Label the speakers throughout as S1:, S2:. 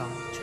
S1: sanctuary.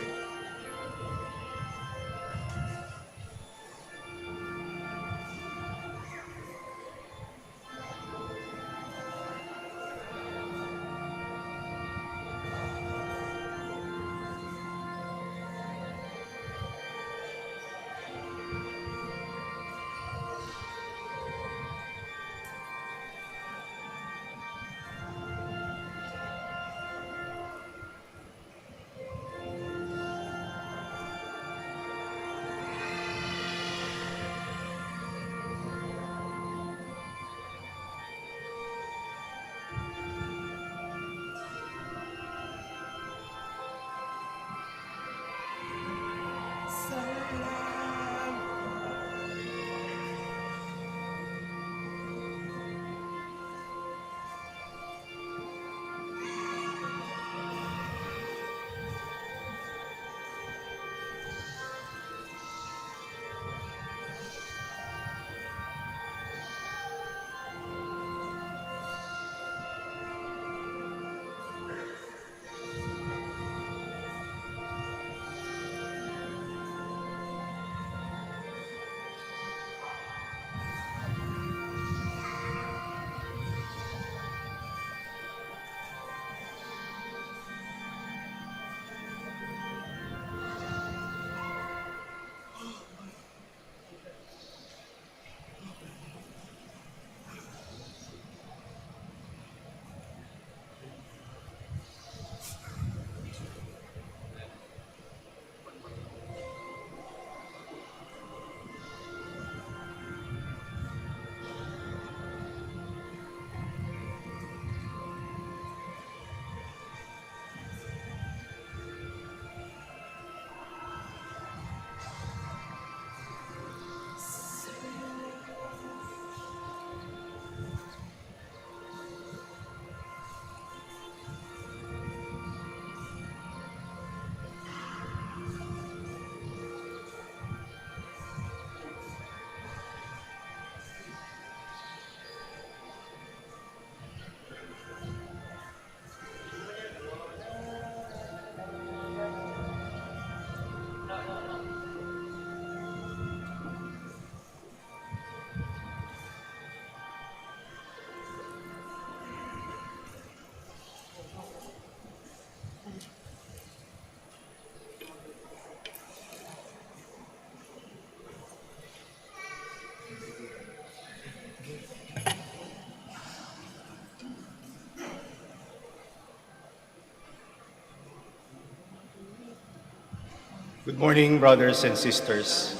S2: Good morning, brothers and sisters.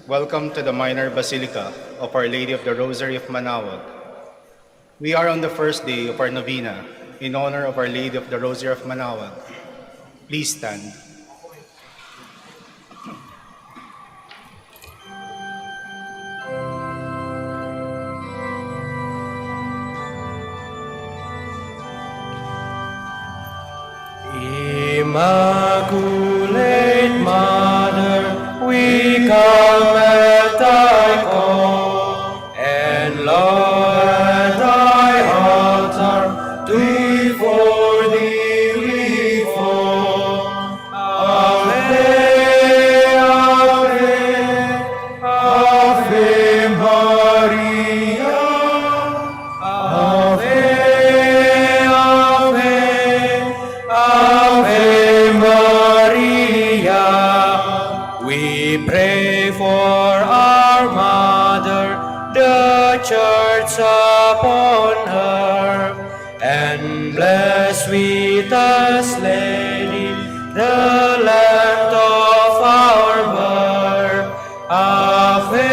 S2: Welcome to the Minor Basilica of Our Lady of the Rosary of Manaoag. We are on the first day of our Novena in honor of Our Lady of the Rosary of Manaoag. Please stand.
S3: Immaculate Mother, we come at thy call, and Lord, at thy altar, before thee we fall. Ave, Ave, Ave Maria, Ave, Ave Maria. We pray for our Mother, the Church upon her, and bless sweetest Lady, the land of our birth. Ave,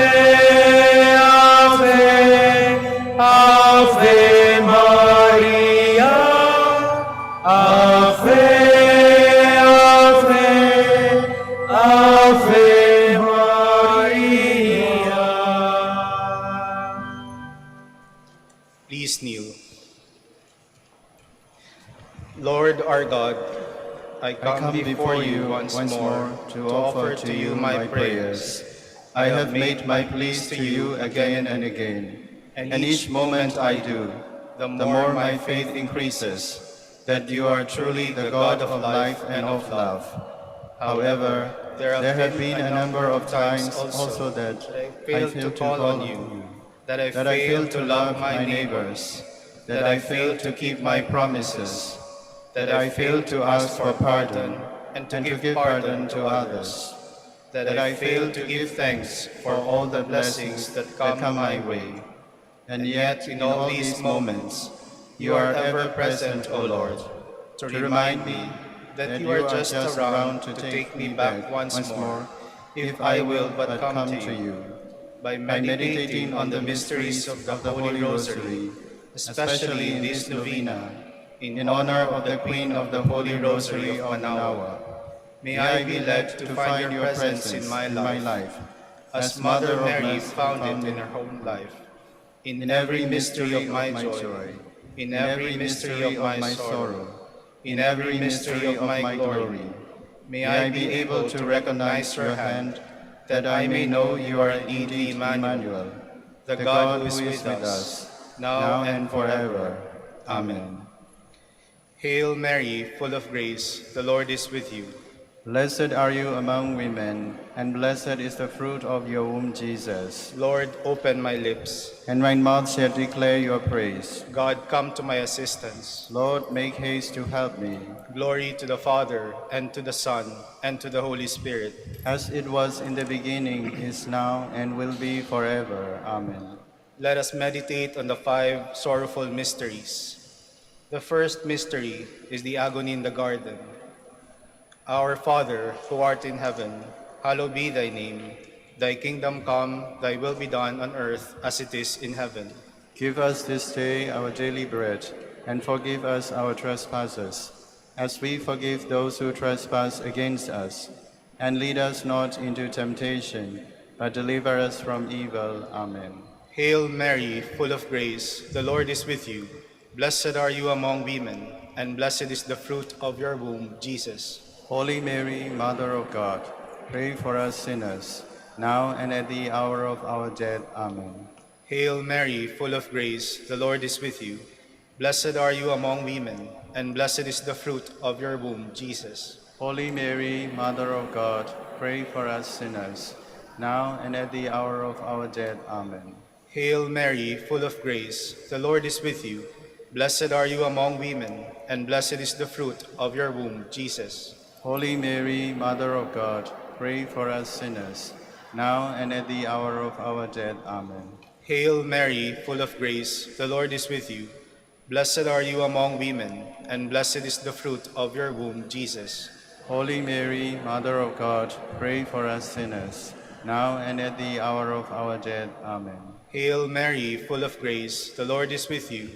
S3: Ave, Ave Maria, Ave, Ave, Ave Maria.
S2: Please kneel. Lord our God, I come before you once more to offer to you my prayers. I have made my pleas to you again and again, and each moment I do, the more my faith increases, that you are truly the God of life and of love, However, there have been a number of times
S3: also
S2: also that
S3: I
S2: I
S3: failed to call on you, that I
S2: that I
S3: failed
S2: failed
S3: to
S2: to
S3: love
S2: love
S3: my
S2: my
S3: neighbors,
S2: neighbors,
S3: that I failed to keep my promises, that I failed to ask for pardon and to give pardon to others, that I failed to give thanks for all the blessings that come my way. And yet, in all these moments, you are ever present, O Lord, to remind me that you are just around to take me back once more, if I will but come to you. By meditating on the mysteries of the Holy Rosary, especially in this Novena, in honor of the Queen of the Holy Rosary of Manaoag, may I be led to find your presence in my life, as Mother Mary found it in her own life. In every mystery of my joy, in every mystery of my sorrow, in every mystery of my glory, may I be able to recognize your hand, that I may know you are indeed Emmanuel, the God who is with us, now and forever. Amen. Hail Mary, full of grace, the Lord is with you.
S2: Blessed are you among women, and blessed is the fruit of your womb, Jesus.
S3: Lord, open my lips.
S2: And my mouth shall declare your praise.
S3: God, come to my assistance.
S2: Lord, make haste to help me.
S3: Glory to the Father, and to the Son, and to the Holy Spirit.
S2: As it was in the beginning, is now, and will be forever. Amen.
S3: Let us meditate on the 5 sorrowful mysteries. The first mystery is the agony in the garden. Our Father, who art in heaven, hallowed be thy name. Thy kingdom come, thy will be done on earth as it is in heaven.
S2: Give us this day our daily bread, and forgive us our trespasses, as we forgive those who trespass against us. And lead us not into temptation, but deliver us from evil. Amen.
S3: Hail Mary, full of grace, the Lord is with you. Blessed are you among women, and blessed is the fruit of your womb, Jesus.
S2: Holy Mary, Mother of God, pray for us sinners, now and at the hour of our death. Amen.
S3: Hail Mary, full of grace, the Lord is with you. Blessed are you among women, and blessed is the fruit of your womb, Jesus.
S2: Holy Mary, Mother of God, pray for us sinners, now and at the hour of our death. Amen.
S3: Hail Mary, full of grace, the Lord is with you. Blessed are you among women, and blessed is the fruit of your womb, Jesus.
S2: Holy Mary, Mother of God, pray for us sinners, now and at the hour of our death. Amen.
S3: Hail Mary, full of grace, the Lord is with you. Blessed are you among women, and blessed is the fruit of your womb, Jesus.
S2: Holy Mary, Mother of God, pray for us sinners, now and at the hour of our death. Amen.
S3: Hail Mary, full of grace, the Lord is with you.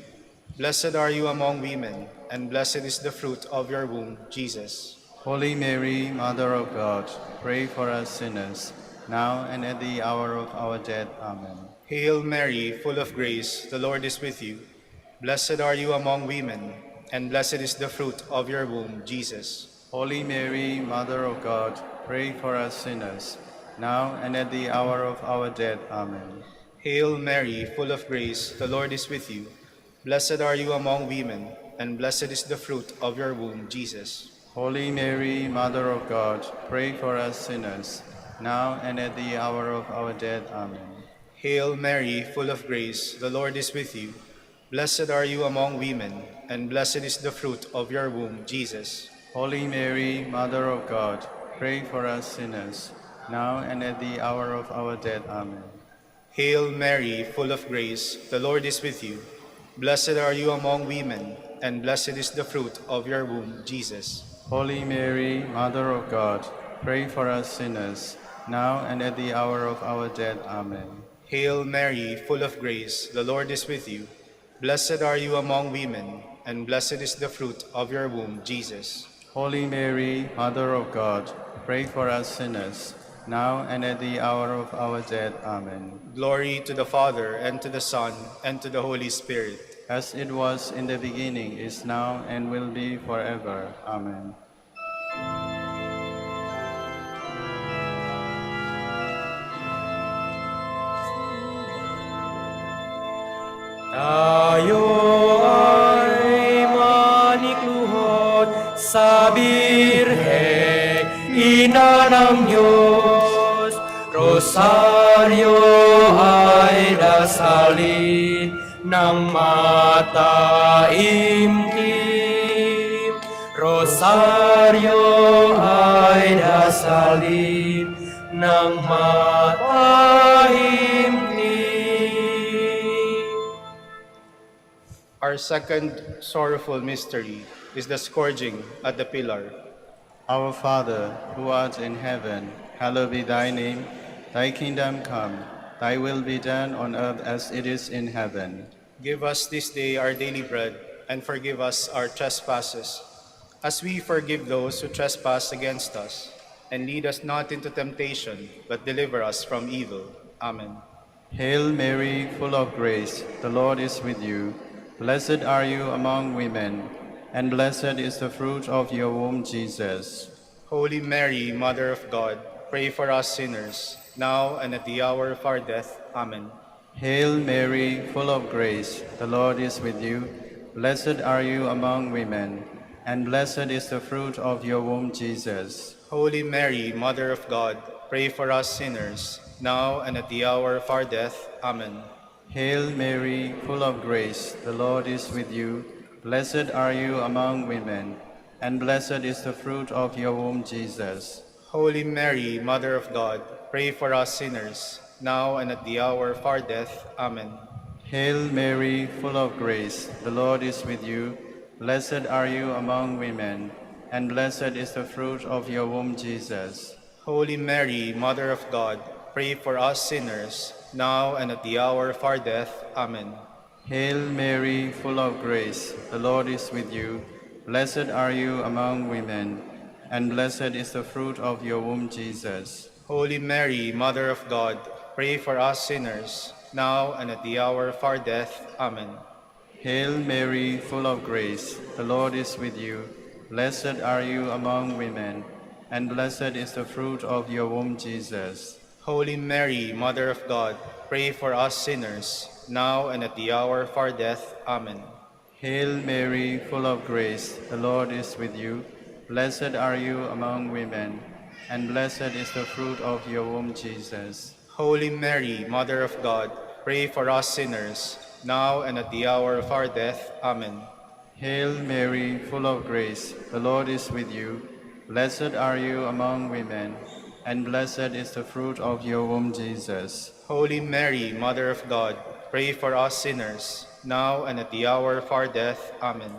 S3: Blessed are you among women, and blessed is the fruit of your womb, Jesus.
S2: Holy Mary, Mother of God, pray for us sinners, now and at the hour of our death. Amen.
S3: Hail Mary, full of grace, the Lord is with you. Blessed are you among women, and blessed is the fruit of your womb, Jesus.
S2: Holy Mary, Mother of God, pray for us sinners, now and at the hour of our death. Amen.
S3: Hail Mary, full of grace, the Lord is with you. Blessed are you among women, and blessed is the fruit of your womb, Jesus.
S2: Holy Mary, Mother of God, pray for us sinners, now and at the hour of our death. Amen.
S3: Hail Mary, full of grace, the Lord is with you. Blessed are you among women, and blessed is the fruit of your womb, Jesus.
S2: Holy Mary, Mother of God, pray for us sinners, now and at the hour of our death. Amen.
S3: Hail Mary, full of grace, the Lord is with you. Blessed are you among women, and blessed is the fruit of your womb, Jesus.
S2: Holy Mary, Mother of God, pray for us sinners, now and at the hour of our death. Amen.
S3: Hail Mary, full of grace, the Lord is with you. Blessed are you among women, and blessed is the fruit of your womb, Jesus.
S2: Holy Mary, Mother of God, pray for us sinners, now and at the hour of our death. Amen.
S3: Glory to the Father, and to the Son, and to the Holy Spirit.
S2: As it was in the beginning, is now, and will be forever. Amen.
S3: Tayo ay manikluhod sa Birhen
S1: Ina ng Diyos, Rosaryo ay dasalin ng mataimtim. Rosaryo ay dasalin ng mataimtim.
S2: Our second sorrowful mystery is the scourging at the pillar.
S3: Our Father, who art in heaven, hallowed be thy name. Thy kingdom come, thy will be done on earth as it is in heaven.
S2: Give us this day our daily bread, and forgive us our trespasses, as we forgive those who trespass against us. And lead us not into temptation, but deliver us from evil. Amen.
S3: Hail Mary, full of grace, the Lord is with you. Blessed are you among women, and blessed is the fruit of your womb, Jesus.
S2: Holy Mary, Mother of God, pray for us sinners, now and at the hour of our death. Amen.
S3: Hail Mary, full of grace, the Lord is with you. Blessed are you among women, and blessed is the fruit of your womb, Jesus.
S2: Holy Mary, Mother of God, pray for us sinners, now and at the hour of our death. Amen.
S3: Hail Mary, full of grace, the Lord is with you. Blessed are you among women, and blessed is the fruit of your womb, Jesus.
S2: Holy Mary, Mother of God, pray for us sinners, now and at the hour of our death. Amen.
S3: Hail Mary, full of grace, the Lord is with you. Blessed are you among women, and blessed is the fruit of your womb, Jesus.
S2: Holy Mary, Mother of God, pray for us sinners, now and at the hour of our death. Amen.
S3: Hail Mary, full of grace, the Lord is with you. Blessed are you among women, and blessed is the fruit of your womb, Jesus.
S2: Holy Mary, Mother of God, pray for us sinners, now and at the hour of our death. Amen.
S3: Hail Mary, full of grace, the Lord is with you. Blessed are you among women, and blessed is the fruit of your womb, Jesus.
S2: Holy Mary, Mother of God, pray for us sinners, now and at the hour of our death. Amen.
S3: Hail Mary, full of grace, the Lord is with you. Blessed are you among women, and blessed is the fruit of your womb, Jesus.
S2: Holy Mary, Mother of God, pray for us sinners, now and at the hour of our death. Amen.
S3: Hail Mary, full of grace, the Lord is with you. Blessed are you among women, and blessed is the fruit of your womb, Jesus.
S2: Holy Mary, Mother of God, pray for us sinners, now and at the hour of our death. Amen.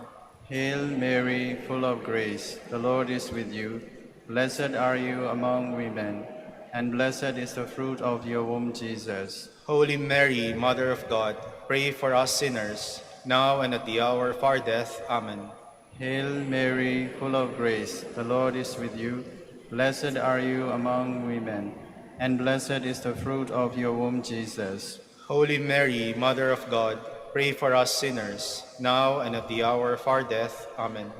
S3: Hail Mary, full of grace, the Lord is with you. Blessed are you among women, and blessed is the fruit of your womb, Jesus.
S2: Holy Mary, Mother of God, pray for us sinners, now and at the hour of our death. Amen.
S3: Hail Mary, full of grace, the Lord is with you. Blessed are you among women, and blessed is the fruit of your womb, Jesus.
S2: Holy Mary, Mother of God, pray for us sinners, now and at the hour of our death. Amen.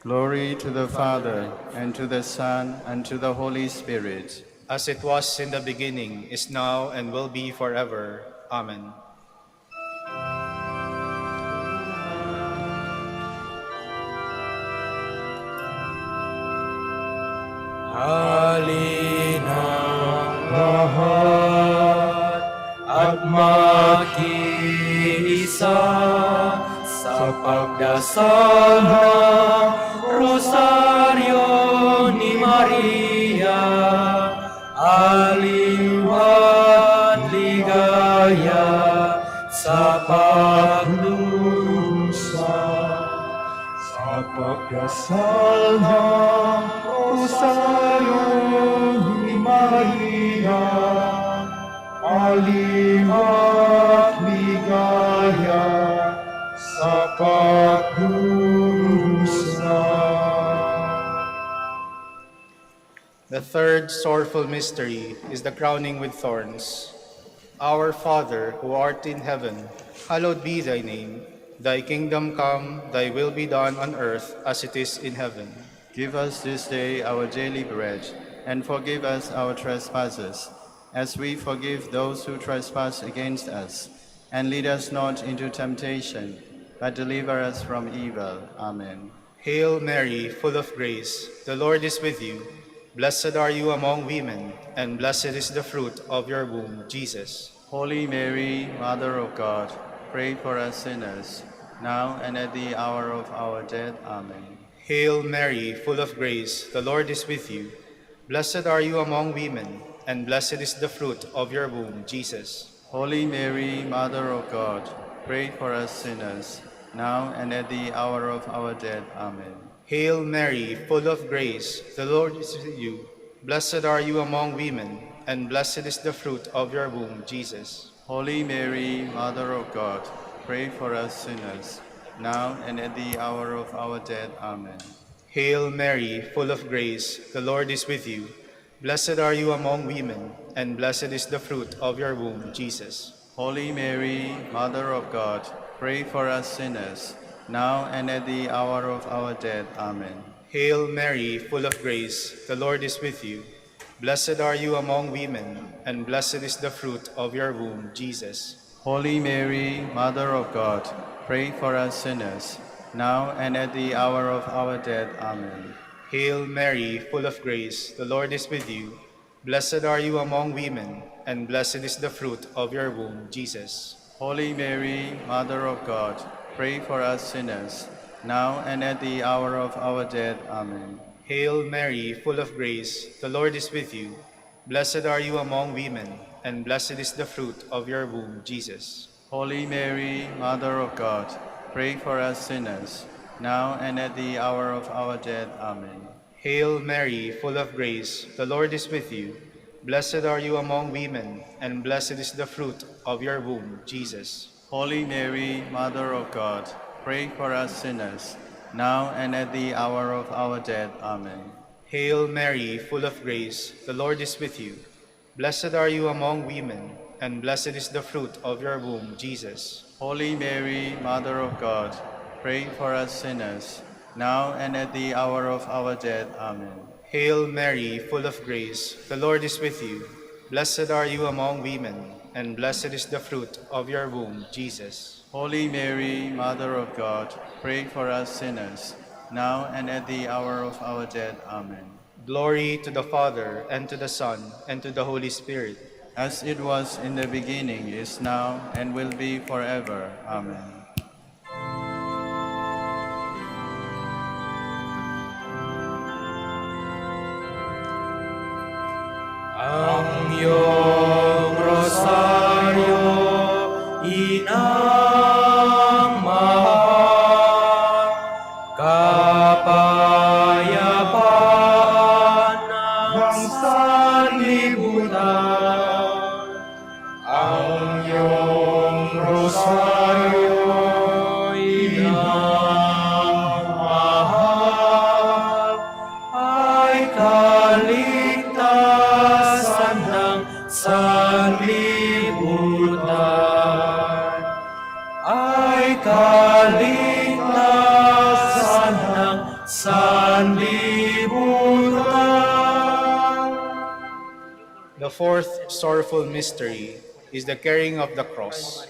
S3: Glory to the Father, and to the Son, and to the Holy Spirit.
S2: As it was in the beginning, is now, and will be forever. Amen.
S1: Halina lahat at makiisa sa pagdasal ng Rosaryo ni Maria. Aliw at ligaya sa pagdurusa sa pagdasal ng Rosaryo ni Maria. Aliw at ligaya sa pagdurusa.
S2: The third sorrowful mystery is the crowning with thorns. Our Father, who art in heaven, hallowed be thy name. Thy kingdom come, thy will be done on earth as it is in heaven.
S3: Give us this day our daily bread, and forgive us our trespasses, as we forgive those who trespass against us. And lead us not into temptation, but deliver us from evil. Amen.
S2: Hail Mary, full of grace, the Lord is with you. Blessed are you among women, and blessed is the fruit of your womb, Jesus.
S3: Holy Mary, Mother of God, pray for us sinners, now and at the hour of our death. Amen.
S2: Hail Mary, full of grace, the Lord is with you. Blessed are you among women, and blessed is the fruit of your womb, Jesus.
S3: Holy Mary, Mother of God, pray for us sinners, now and at the hour of our death. Amen.
S2: Hail Mary, full of grace, the Lord is with you. Blessed are you among women, and blessed is the fruit of your womb, Jesus.
S3: Holy Mary, Mother of God, pray for us sinners, now and at the hour of our death. Amen.
S2: Hail Mary, full of grace, the Lord is with you. Blessed are you among women, and blessed is the fruit of your womb, Jesus.
S3: Holy Mary, Mother of God, pray for us sinners, now and at the hour of our death. Amen.
S2: Hail Mary, full of grace, the Lord is with you. Blessed are you among women, and blessed is the fruit of your womb, Jesus.
S3: Holy Mary, Mother of God, pray for us sinners, now and at the hour of our death. Amen.
S2: Hail Mary, full of grace, the Lord is with you. Blessed are you among women, and blessed is the fruit of your womb, Jesus.
S3: Holy Mary, Mother of God, pray for us sinners, now and at the hour of our death. Amen.
S2: Hail Mary, full of grace, the Lord is with you. Blessed are you among women, and blessed is the fruit of your womb, Jesus.
S3: Holy Mary, Mother of God, pray for us sinners, now and at the hour of our death. Amen.
S2: Hail Mary, full of grace, the Lord is with you. Blessed are you among women, and blessed is the fruit of your womb, Jesus.
S3: Holy Mary, Mother of God, pray for us sinners, now and at the hour of our death. Amen.
S2: Hail Mary, full of grace, the Lord is with you. Blessed are you among women, and blessed is the fruit of your womb, Jesus.
S3: Holy Mary, Mother of God, pray for us sinners, now and at the hour of our death. Amen.
S2: Hail Mary, full of grace, the Lord is with you. Blessed are you among women, and blessed is the fruit of your womb, Jesus.
S3: Holy Mary, Mother of God, pray for us sinners, now and at the hour of our death. Amen.
S2: Glory to the Father, and to the Son, and to the Holy Spirit.
S3: As it was in the beginning, is now, and will be forever. Amen.
S1: Ang iyong rosaryo, inang mahal, kapayapaan ng sanlibutan. Ang iyong rosaryo, inang mahal, ay kaligtasan ng sanlibutan, ay kaligtasan ng sanlibutan.
S2: The fourth sorrowful mystery is the carrying of the cross.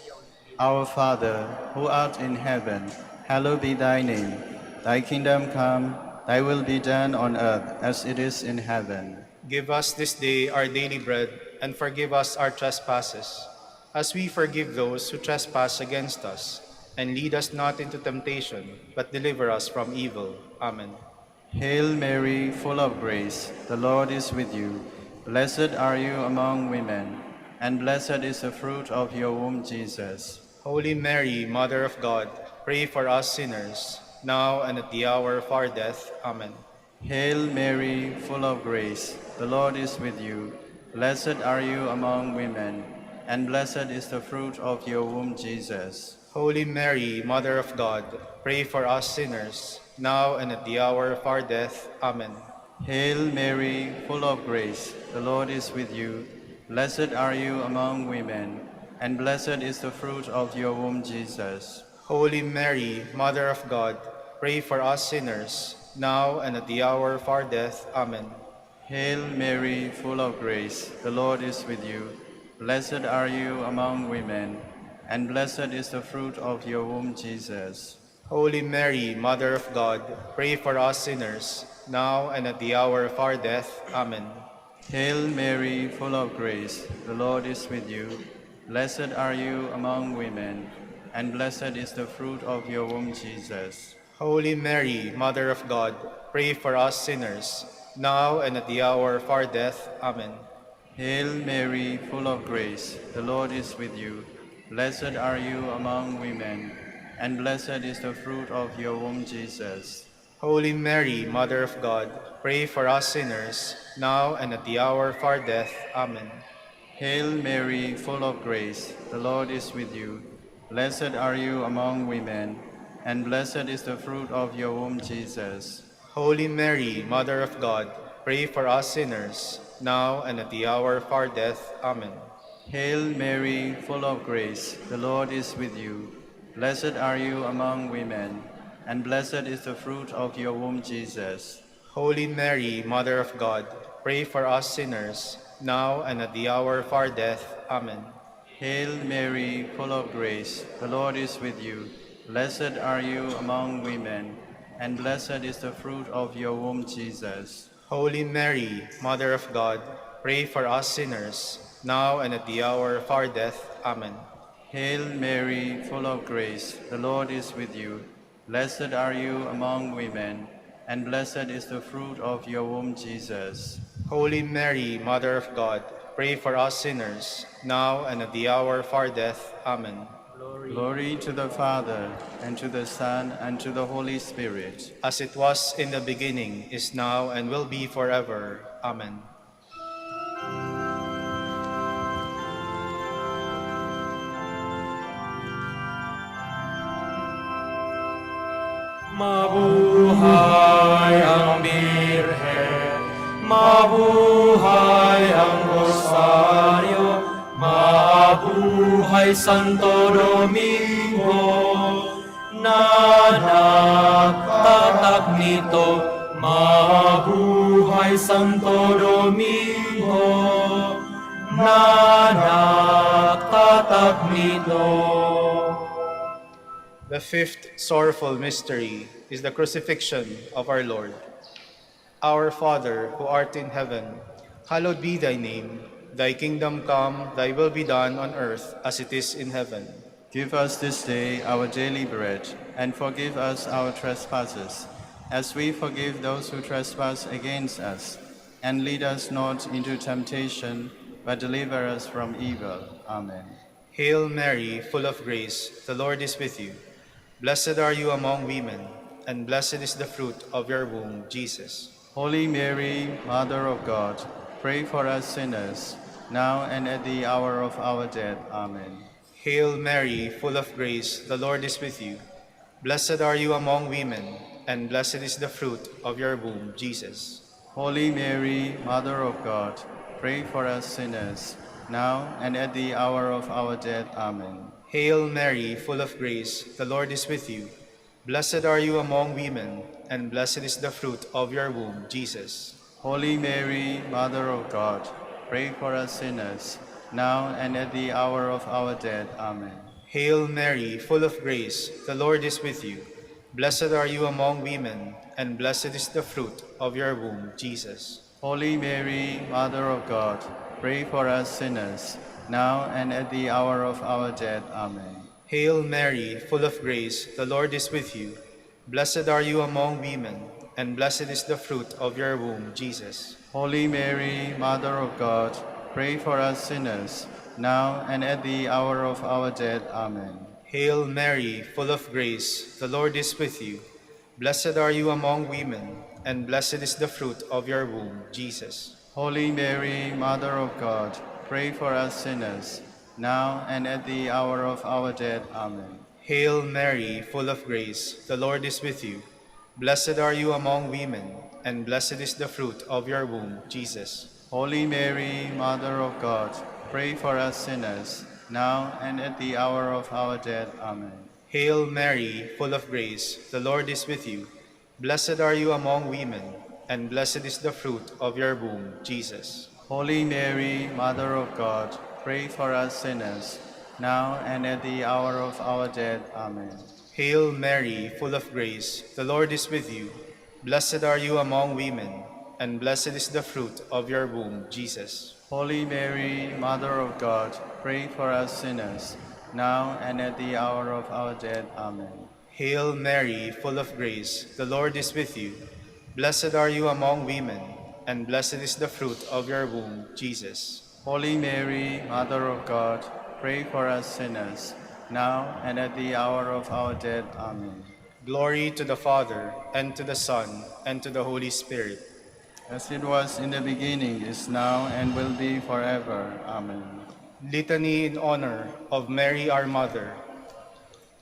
S3: Our Father, who art in heaven, hallowed be thy name. Thy kingdom come, thy will be done on earth as it is in heaven.
S2: Give us this day our daily bread, and forgive us our trespasses, as we forgive those who trespass against us. And lead us not into temptation, but deliver us from evil. Amen.
S3: Hail Mary, full of grace, the Lord is with you. Blessed are you among women, and blessed is the fruit of your womb, Jesus.
S2: Holy Mary, Mother of God, pray for us sinners, now and at the hour of our death. Amen.
S3: Hail Mary, full of grace, the Lord is with you. Blessed are you among women, and blessed is the fruit of your womb, Jesus.
S2: Holy Mary, Mother of God, pray for us sinners, now and at the hour of our death. Amen.
S3: Hail Mary, full of grace, the Lord is with you. Blessed are you among women, and blessed is the fruit of your womb, Jesus.
S2: Holy Mary, Mother of God, pray for us sinners, now and at the hour of our death. Amen.
S3: Hail Mary, full of grace, the Lord is with you. Blessed are you among women, and blessed is the fruit of your womb, Jesus.
S2: Holy Mary, Mother of God, pray for us sinners, now and at the hour of our death. Amen.
S3: Hail Mary, full of grace, the Lord is with you. Blessed are you among women, and blessed is the fruit of your womb, Jesus.
S2: Holy Mary, Mother of God, pray for us sinners, now and at the hour of our death. Amen.
S3: Hail Mary, full of grace, the Lord is with you. Blessed are you among women, and blessed is the fruit of your womb, Jesus.
S2: Holy Mary, Mother of God, pray for us sinners, now and at the hour of our death. Amen.
S3: Hail Mary, full of grace, the Lord is with you. Blessed are you among women, and blessed is the fruit of your womb, Jesus.
S2: Holy Mary, Mother of God, pray for us sinners, now and at the hour of our death. Amen.
S3: Hail Mary, full of grace, the Lord is with you. Blessed are you among women, and blessed is the fruit of your womb, Jesus.
S2: Holy Mary, Mother of God, pray for us sinners, now and at the hour of our death. Amen.
S3: Hail Mary, full of grace, the Lord is with you. Blessed are you among women, and blessed is the fruit of your womb, Jesus.
S2: Holy Mary, Mother of God, pray for us sinners, now and at the hour of our death. Amen.
S3: Hail Mary, full of grace, the Lord is with you. Blessed are you among women, and blessed is the fruit of your womb, Jesus.
S2: Holy Mary, Mother of God, pray for us sinners, now and at the hour of our death. Amen.
S3: Glory to the Father, and to the Son, and to the Holy Spirit.
S2: As it was in the beginning, is now, and will be forever. Amen.
S1: Mabuhay ang Birhen, mabuhay ang Rosaryo, mabuhay Santo Domingo, na nagtatag nito. Mabuhay Santo Domingo, na nagtatag nito.
S2: The fifth sorrowful mystery is the crucifixion of our Lord. Our Father, who art in heaven, hallowed be thy name. Thy kingdom come, thy will be done on earth as it is in heaven.
S3: Give us this day our daily bread, and forgive us our trespasses, as we forgive those who trespass against us. And lead us not into temptation, but deliver us from evil. Amen.
S2: Hail Mary, full of grace, the Lord is with you. Blessed are you among women, and blessed is the fruit of your womb, Jesus.
S3: Holy Mary, Mother of God, pray for us sinners, now and at the hour of our death. Amen.
S2: Hail Mary, full of grace, the Lord is with you. Blessed are you among women, and blessed is the fruit of your womb, Jesus.
S3: Holy Mary, Mother of God, pray for us sinners, now and at the hour of our death. Amen.
S2: Hail Mary, full of grace, the Lord is with you. Blessed are you among women, and blessed is the fruit of your womb, Jesus.
S3: Holy Mary, Mother of God, pray for us sinners, now and at the hour of our death. Amen.
S2: Hail Mary, full of grace, the Lord is with you. Blessed are you among women, and blessed is the fruit of your womb, Jesus.
S3: Holy Mary, Mother of God, pray for us sinners, now and at the hour of our death. Amen.
S2: Hail Mary, full of grace, the Lord is with you. Blessed are you among women, and blessed is the fruit of your womb, Jesus.
S3: Holy Mary, Mother of God, pray for us sinners, now and at the hour of our death. Amen.
S2: Hail Mary, full of grace, the Lord is with you. Blessed are you among women, and blessed is the fruit of your womb, Jesus.
S3: Holy Mary, Mother of God, pray for us sinners, now and at the hour of our death. Amen.
S2: Hail Mary, full of grace, the Lord is with you. Blessed are you among women, and blessed is the fruit of your womb, Jesus.
S3: Holy Mary, Mother of God, pray for us sinners, now and at the hour of our death. Amen.
S2: Hail Mary, full of grace, the Lord is with you. Blessed are you among women, and blessed is the fruit of your womb, Jesus.
S3: Holy Mary, Mother of God, pray for us sinners, now and at the hour of our death. Amen.
S2: Hail Mary, full of grace, the Lord is with you. Blessed are you among women, and blessed is the fruit of your womb, Jesus.
S3: Holy Mary, Mother of God, pray for us sinners, now and at the hour of our death. Amen.
S2: Hail Mary, full of grace, the Lord is with you. Blessed are you among women, and blessed is the fruit of your womb, Jesus.
S3: Holy Mary, Mother of God, pray for us sinners, now and at the hour of our death. Amen.
S2: Glory to the Father, and to the Son, and to the Holy Spirit.
S3: As it was in the beginning, is now, and will be forever. Amen.
S2: Litany in honor of Mary, our Mother.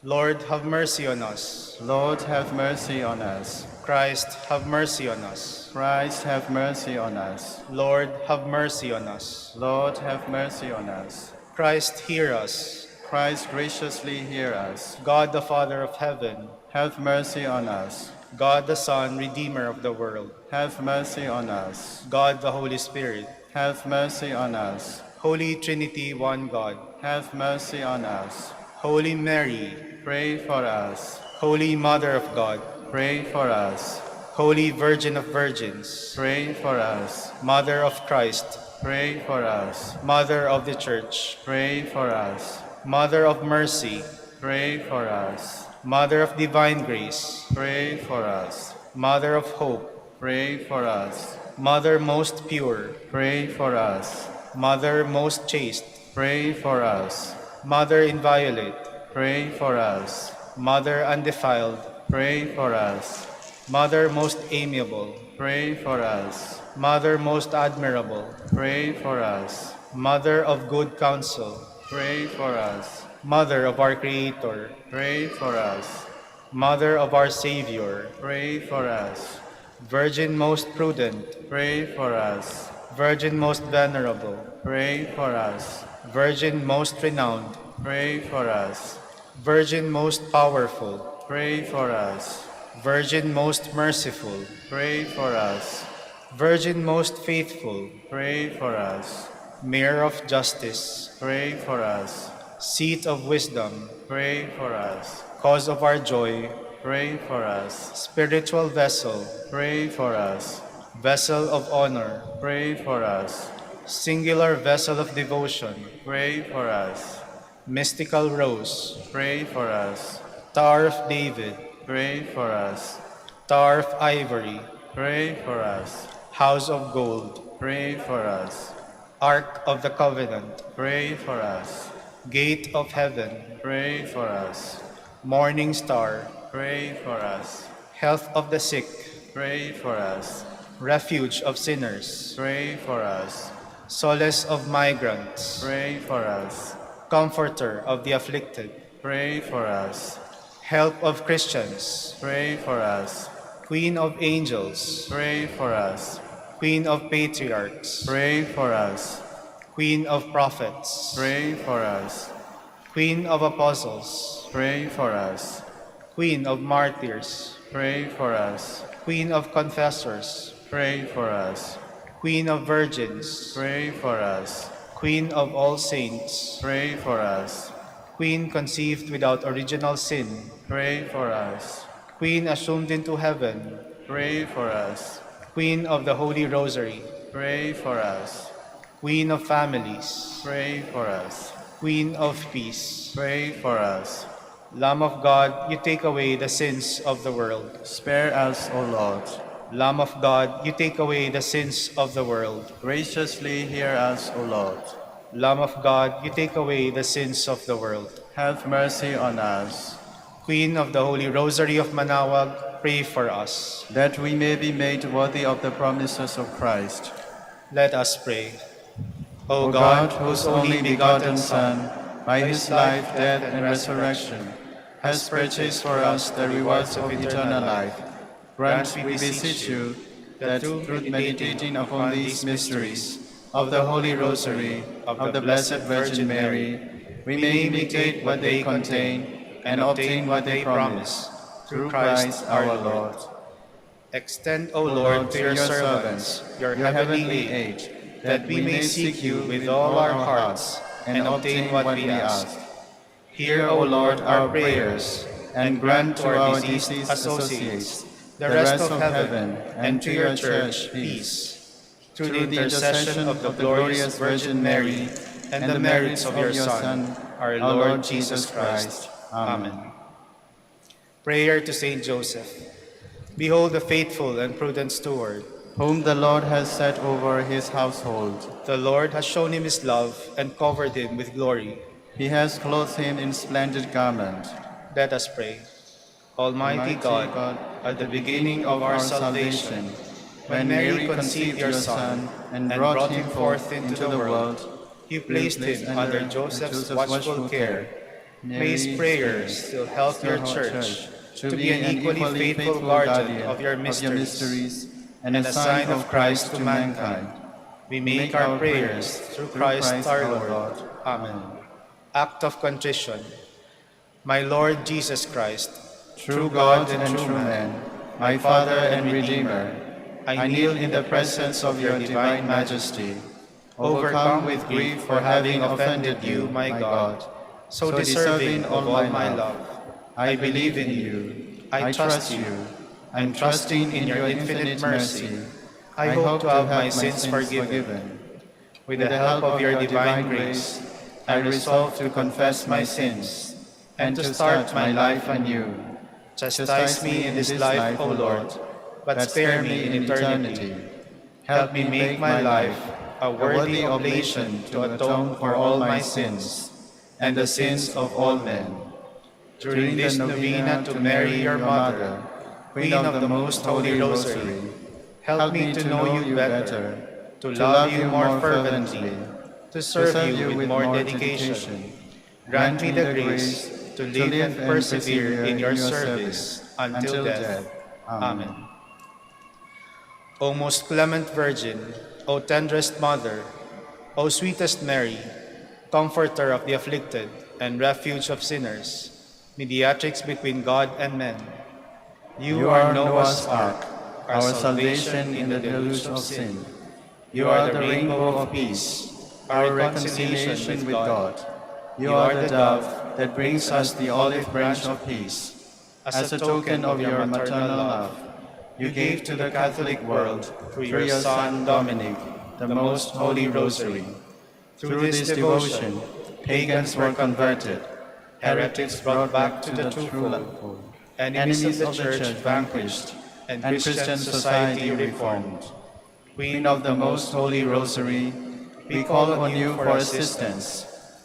S2: Lord, have mercy on us.
S3: Lord, have mercy on us.
S2: Christ, have mercy on us.
S3: Christ, have mercy on us.
S2: Lord, have mercy on us.
S3: Lord, have mercy on us.
S2: Christ, hear us.
S3: Christ, graciously hear us.
S2: God, the Father of heaven,
S3: Have mercy on us.
S2: God, the Son, Redeemer of the world,
S3: Have mercy on us.
S2: God, the Holy Spirit,
S3: Have mercy on us.
S2: Holy Trinity, one God,
S3: Have mercy on us.
S2: Holy Mary,
S3: Pray for us.
S2: Holy Mother of God,
S3: Pray for us.
S2: Holy Virgin of Virgins,
S3: Pray for us.
S2: Mother of Christ,
S3: Pray for us.
S2: Mother of the Church,
S3: Pray for us.
S2: Mother of Mercy,
S3: Pray for us.
S2: Mother of Divine Grace,
S3: Pray for us.
S2: Mother of Hope,
S3: Pray for us.
S2: Mother most pure,
S3: Pray for us.
S2: Mother most chaste,
S3: Pray for us.
S2: Mother inviolate,
S3: Pray for us.
S2: Mother undefiled,
S3: Pray for us.
S2: Mother most amiable,
S3: Pray for us.
S2: Mother most admirable,
S3: Pray for us.
S2: Mother of good counsel,
S3: Pray for us.
S2: Mother of our Creator,
S3: Pray for us.
S2: Mother of our Savior,
S3: Pray for us.
S2: Virgin most prudent,
S3: Pray for us.
S2: Virgin most venerable,
S3: Pray for us.
S2: Virgin most renowned,
S3: Pray for us.
S2: Virgin most powerful,
S3: Pray for us.
S2: Virgin most merciful,
S3: Pray for us.
S2: Virgin most faithful,
S3: Pray for us.
S2: Mirror of justice,
S3: Pray for us.
S2: Seat of wisdom,
S3: Pray for us.
S2: Cause of our joy,
S3: Pray for us.
S2: Spiritual vessel,
S3: Pray for us.
S2: Vessel of honor,
S3: Pray for us.
S2: Singular vessel of devotion,
S3: Pray for us.
S2: Mystical rose,
S3: Pray for us.
S2: Tower of David,
S3: Pray for us.
S2: Tower of ivory,
S3: Pray for us.
S2: House of gold,
S3: Pray for us.
S2: Ark of the covenant,
S3: Pray for us.
S2: Gate of heaven,
S3: Pray for us.
S2: Morning star,
S3: Pray for us.
S2: Health of the sick,
S3: Pray for us.
S2: Refuge of sinners,
S3: Pray for us.
S2: Solace of migrants,
S3: Pray for us.
S2: Comforter of the afflicted,
S3: Pray for us.
S2: Help of Christians,
S3: Pray for us.
S2: Queen of angels,
S3: Pray for us.
S2: Queen of patriarchs,
S3: Pray for us.
S2: Queen of prophets,
S3: Pray for us.
S2: Queen of apostles,
S3: Pray for us.
S2: Queen of martyrs,
S3: Pray for us.
S2: Queen of confessors,
S3: Pray for us.
S2: Queen of virgins,
S3: Pray for us.
S2: Queen of all saints,
S3: Pray for us.
S2: Queen conceived without original sin,
S3: Pray for us.
S2: Queen assumed into heaven,
S3: Pray for us.
S2: Queen of the Holy Rosary,
S3: Pray for us.
S2: Queen of families,
S3: Pray for us.
S2: Queen of peace,
S3: Pray for us.
S2: Lamb of God, you take away the sins of the world.
S3: Spare us, O Lord.
S2: Lamb of God, you take away the sins of the world.
S3: Graciously hear us, O Lord.
S2: Lamb of God, you take away the sins of the world.
S3: Have mercy on us,
S2: Queen of the Holy Rosary of Manaoag, pray for us.
S3: that we may be made worthy of the promises of Christ.
S2: Let us pray.
S3: O God, whose only begotten Son, by his life, death, and resurrection, has purchased for us the rewards of eternal life, grant, we beseech you, that through meditating upon these mysteries of the Holy Rosary of the Blessed Virgin Mary, we may imitate what they contain and obtain what they promise, through Christ our Lord.
S2: Extend, O Lord, to your servants your heavenly aid, that we may seek you with all our hearts and obtain what we ask. Hear, O Lord, our prayers,
S3: and grant to our deceased associates
S2: the rest of heaven, and to your Church, peace. Through the intercession of the glorious Virgin Mary and the merits of your Son, our Lord Jesus Christ. Amen. Prayer to Saint Joseph. Behold the faithful and prudent steward,
S3: whom the Lord has set over his household.
S2: The Lord has shown him his love and covered him with glory.
S3: He has clothed him in splendid garment.
S2: Let us pray. Almighty God, at the beginning of our salvation, when Mary conceived your Son and brought him forth into the world, you placed him under Joseph's watchful care. May his prayers still help your Church to be an equally faithful guardian of your mysteries and a sign of Christ to mankind. We make our prayers through Christ our Lord. Amen. Act of Contrition. My Lord Jesus Christ,
S3: true God and true man, my Father and Redeemer, I kneel in the presence of your divine majesty, overcome with grief for having offended you, my God, so deserving of all my love. I believe in you. I trust you. I'm trusting in your infinite mercy. I hope to have my sins forgiven. With the help of your divine grace, I resolve to confess my sins and to start my life anew. Chastise me in this life, O Lord, but spare me in eternity. Help me make my life a worthy oblation to atone for all my sins and the sins of all men. During this novena to Mary, your Mother, Queen of the Most Holy Rosary, help me to know you better, to love you more fervently, to serve you with more dedication. Grant me the grace to live and persevere in your service until death. Amen. O most clement Virgin, O tenderest Mother, O sweetest Mary, Comforter of the afflicted and refuge of sinners, mediatrix between God and men, you are Noah's ark, our salvation in the deluge of sin. You are the rainbow of peace, our reconciliation with God. You are the dove that brings us the olive branch of peace. As a token of your maternal love, you gave to the Catholic world, through your Son Dominic, the most holy Rosary. Through this devotion, pagans were converted, heretics brought back to the true fold, enemies of the Church vanquished, and Christian society reformed. Queen of the Most Holy Rosary, we call on you for assistance.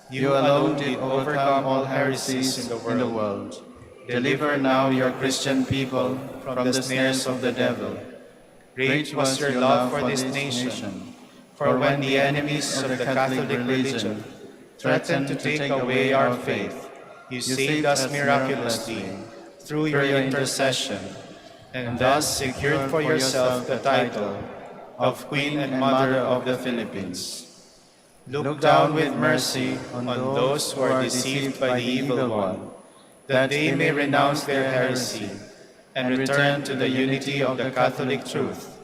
S3: You alone did overcome all heresies in the world. Deliver now your Christian people from the snares of the devil. Great was your love for this nation, for when the enemies of the Catholic religion threatened to take away our faith, you saved us miraculously through your intercession, and thus secured for yourself the title of Queen and Mother of the Philippines. Look down with mercy on those who are deceived by the evil one, that they may renounce their heresy and return to the unity of the Catholic truth.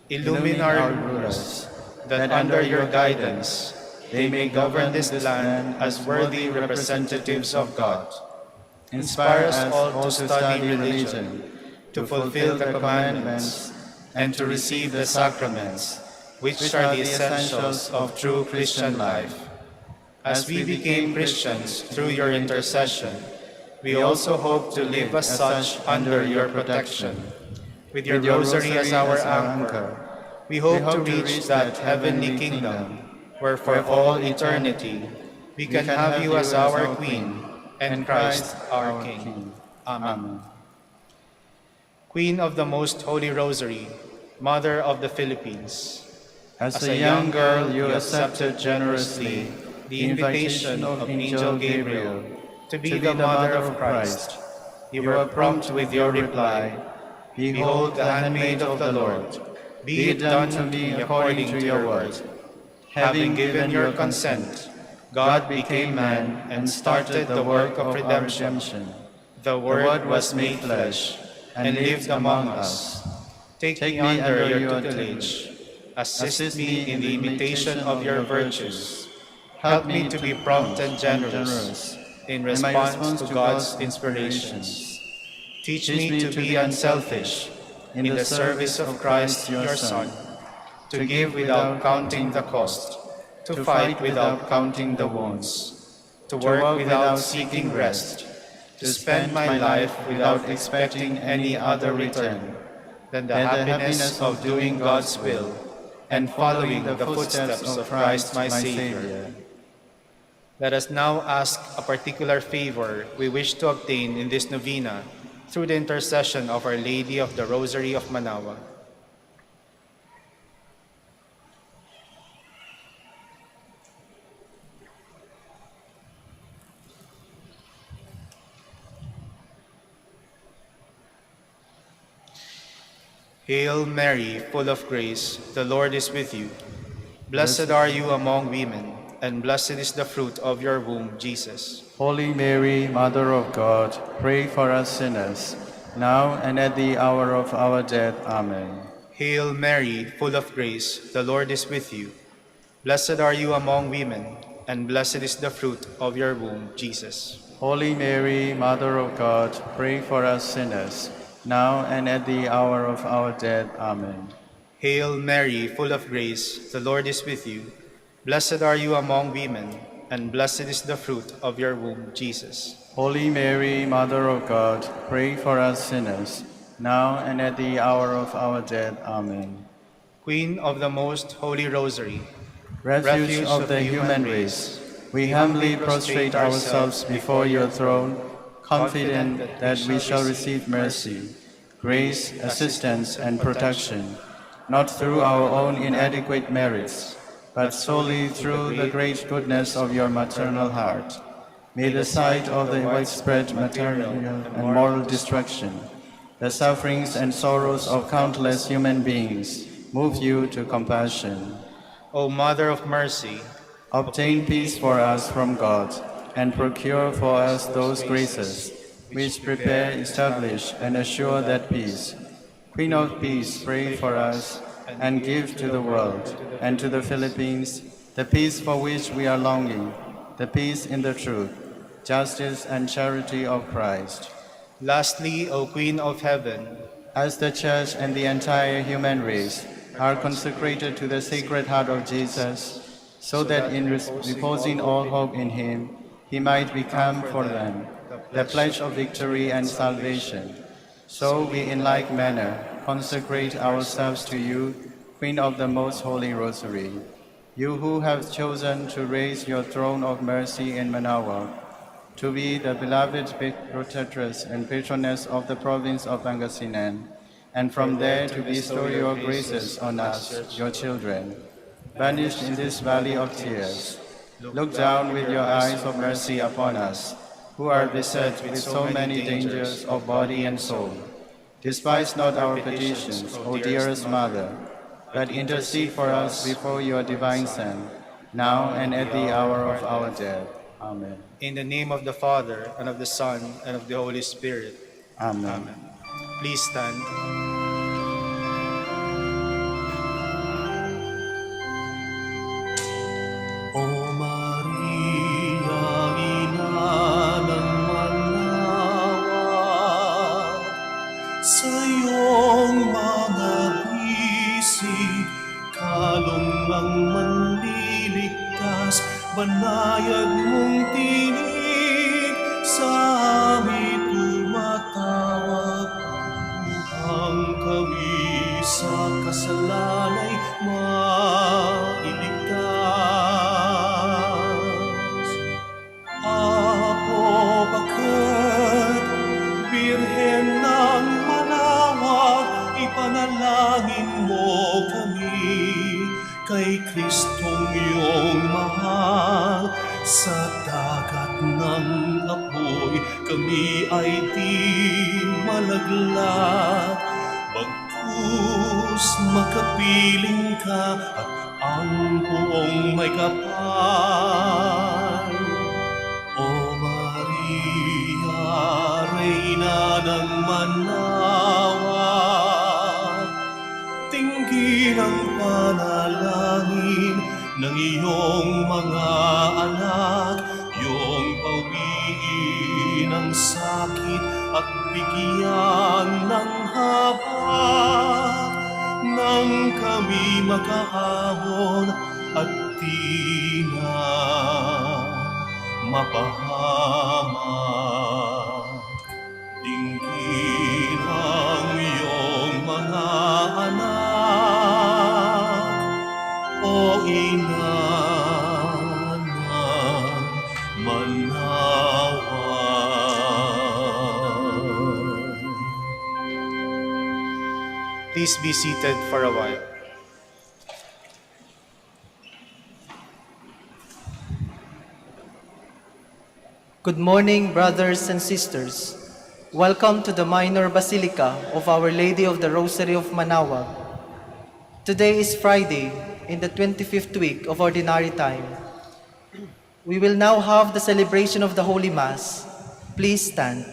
S3: Illumine our rulers, that under your guidance they may govern this land as worthy representatives of God. Inspire us all to study religion, to fulfill the commandments, and to receive the sacraments, which are the essentials of true Christian life. As we became Christians through your intercession, we also hope to live as such under your protection. With your Rosary as our anchor, we hope to reach that heavenly kingdom where for all eternity we can have you as our Queen and Christ our King. Amen. Queen of the Most Holy Rosary, Mother of the Philippines, as a young girl you accepted generously the invitation of Angel Gabriel to be the Mother of Christ. You were prompt with your reply, "Behold the handmaid of the Lord, be it done to me according to your word." Having given your consent, God became man and started the work of redemption. The Word was made flesh and lived among us. Take me under your tutelage. Assist me in the imitation of your virtues. Help me to be prompt and generous in response to God's inspirations. Teach me to be unselfish, in the service of Christ your Son, to give without counting the cost, to fight without counting the wounds, to work without seeking rest, to spend my life without expecting any other return than the happiness of doing God's will and following the footsteps of Christ my Savior.
S2: Let us now ask a particular favor we wish to obtain in this novena through the intercession of Our Lady of the Rosary of Manaoag. Hail Mary, full of grace, the Lord is with you. Blessed are you among women, and blessed is the fruit of your womb, Jesus.
S3: Holy Mary, Mother of God, pray for us sinners, now and at the hour of our death. Amen.
S2: Hail Mary, full of grace, the Lord is with you. Blessed are you among women, and blessed is the fruit of your womb, Jesus.
S3: Holy Mary, Mother of God, pray for us sinners, now and at the hour of our death. Amen.
S2: Hail Mary, full of grace, the Lord is with you. Blessed are you among women, and blessed is the fruit of your womb, Jesus.
S3: Holy Mary, Mother of God, pray for us sinners, now and at the hour of our death. Amen.
S2: Queen of the Most Holy Rosary,
S3: Refuge of the human race, we humbly prostrate ourselves before your throne, confident that we shall receive mercy, grace, assistance, and protection, not through our own inadequate merits, but solely through the great goodness of your maternal heart. May the sight of the widespread material and moral destruction, the sufferings and sorrows of countless human beings, move you to compassion.
S2: O Mother of Mercy,
S3: obtain peace for us from God, and procure for us those graces which prepare, establish, and assure that peace. Queen of Peace, pray for us, and give to the world and to the Philippines the peace for which we are longing, the peace in the truth, justice, and charity of Christ.
S2: Lastly, O Queen of Heaven,
S3: as the Church and the entire human race are consecrated to the Sacred Heart of Jesus, so that in reposing all hope in him, he might become for them the pledge of victory and salvation. So we in like manner consecrate ourselves to you, Queen of the Most Holy Rosary, you who have chosen to raise your throne of mercy in Manaoag, to be the beloved protectress and patroness of the province of Pangasinan, and from there to bestow your graces on us, your children. Banished in this valley of tears, look down with your eyes of mercy upon us, who are beset with so many dangers of body and soul. Despise not our petitions, O dearest Mother, but intercede for us before your divine Son, now and at the hour of our death. Amen.
S2: In the name of the Father, and of the Son, and of the Holy Spirit.
S3: Amen.
S2: Amen. Please stand.
S1: O Maria, ina ng Manaoag, sa iyong mga bisig, kalong ang manliligtas, banayad mong tinig, sa amin tumatawag, upang kami sa kasalanay mailigtas. Apo Bakit, Birhen ng Manaoag, ipanalangin mo kami, kay Kristong iyong mahal. Sa dagat ng apoy, kami ay di malaglag. Bagkus makapiling ka at ang buong may kapal. O Maria, Reyna ng Manaoag, tinggin ang panalangin ng iyong mga anak, iyong pawiin ng sakit at bigyan ng habag, nang kami makaahon at di na mapahamak. Dinggin ang iyong mga anak, o Ina ng Manaoag.
S2: Please be seated for a while.
S4: Good morning, brothers and sisters. Welcome to the Minor Basilica of Our Lady of the Rosary of Manaoag. Today is Friday, in the 25th week of Ordinary Time. We will now have the celebration of the Holy Mass. Please stand.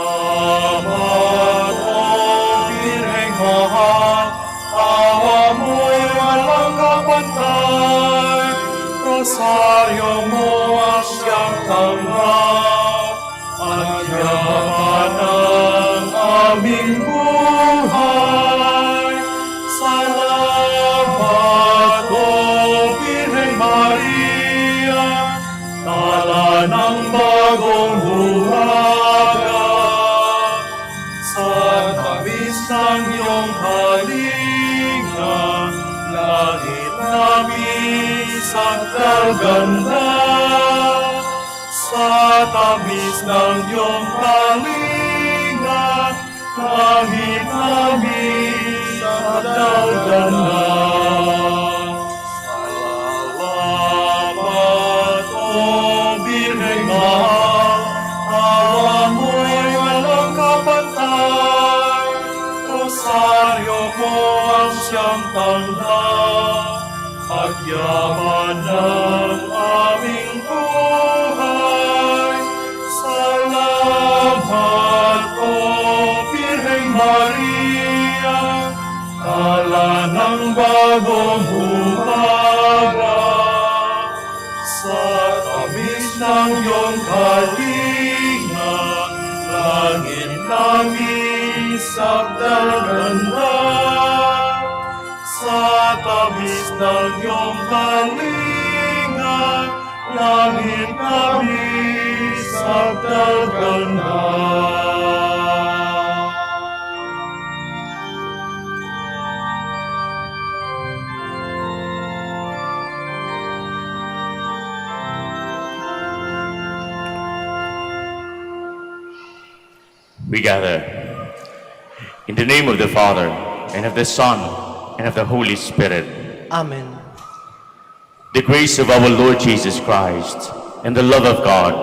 S3: Salamat, O Birheng Mahal, awa mo'y walang kapantay. Rosaryo mo ang siyang tanggap, at yaman ng aming buhay. Salamat, O Birheng Maria, tala ng bagong buhaga. Sa tamis ng iyong kalinga, langit namin sakdal ganda. Sa tamis ng iyong kalinga, langit namin sakdal ganda. Salamat, O Birheng Mahal, awa mo'y walang kapantay. Rosaryo mo ang siyang tanggap, at yaman ng aming buhay. Salamat, O Birheng Maria, tala ng bagong buhaga. Sa tamis ng iyong kalinga, langit namin sakdal ganda. Sa tamis ng iyong kalinga, langit namin sakdal ganda.
S5: We gather in the name of the Father, and of the Son, and of the Holy Spirit.
S4: Amen.
S5: The grace of our Lord Jesus Christ, and the love of God,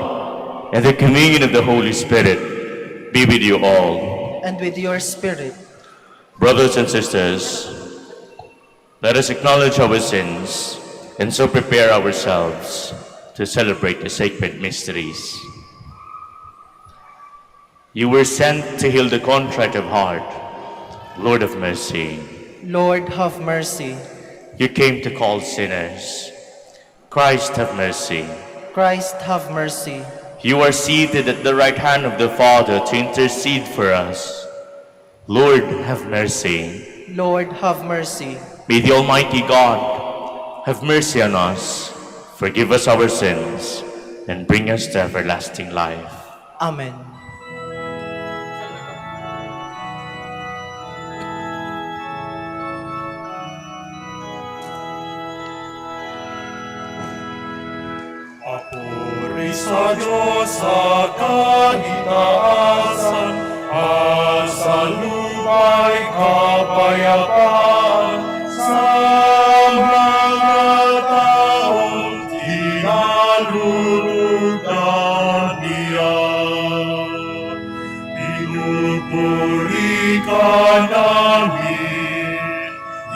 S5: and the communion of the Holy Spirit be with you all.
S4: And with your spirit.
S5: Brothers and sisters, let us acknowledge our sins, and so prepare ourselves to celebrate the sacred mysteries. You were sent to heal the contrite of heart. Lord of mercy.
S4: Lord, have mercy.
S5: You came to call sinners. Christ, have mercy.
S4: Christ, have mercy.
S5: You are seated at the right hand of the Father to intercede for us. Lord, have mercy.
S4: Lord, have mercy.
S5: May the Almighty God have mercy on us, forgive us our sins, and bring us to everlasting life.
S4: Amen.
S3: Papuri sa Diyos sa kahitaasan, at sa lupa'y kapayapaan, sa mga taong tinalulugan niya. Pinupuri ka namin,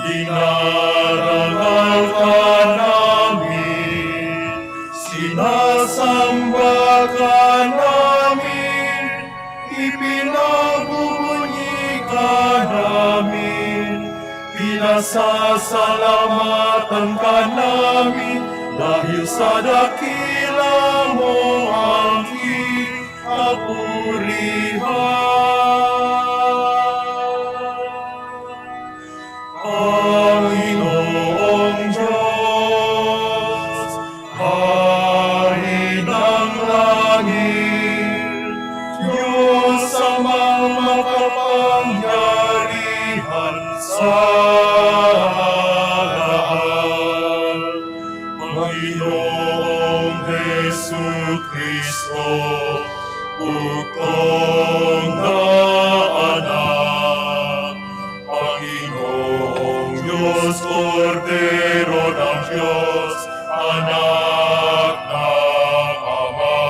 S3: dinarangal ka namin, sinasamba ka namin, ipinagbubunyi ka namin,
S1: Pinasasalamatan ka namin dahil sa dakila mo ang kapurihan. Panginoong Diyos, Hari ng langit, Diyos amang makapangyarihan sa lahat. Panginoong Hesu Kristo, bukong na anak, Panginoong Diyos, Kordero ng Diyos, anak ng Ama.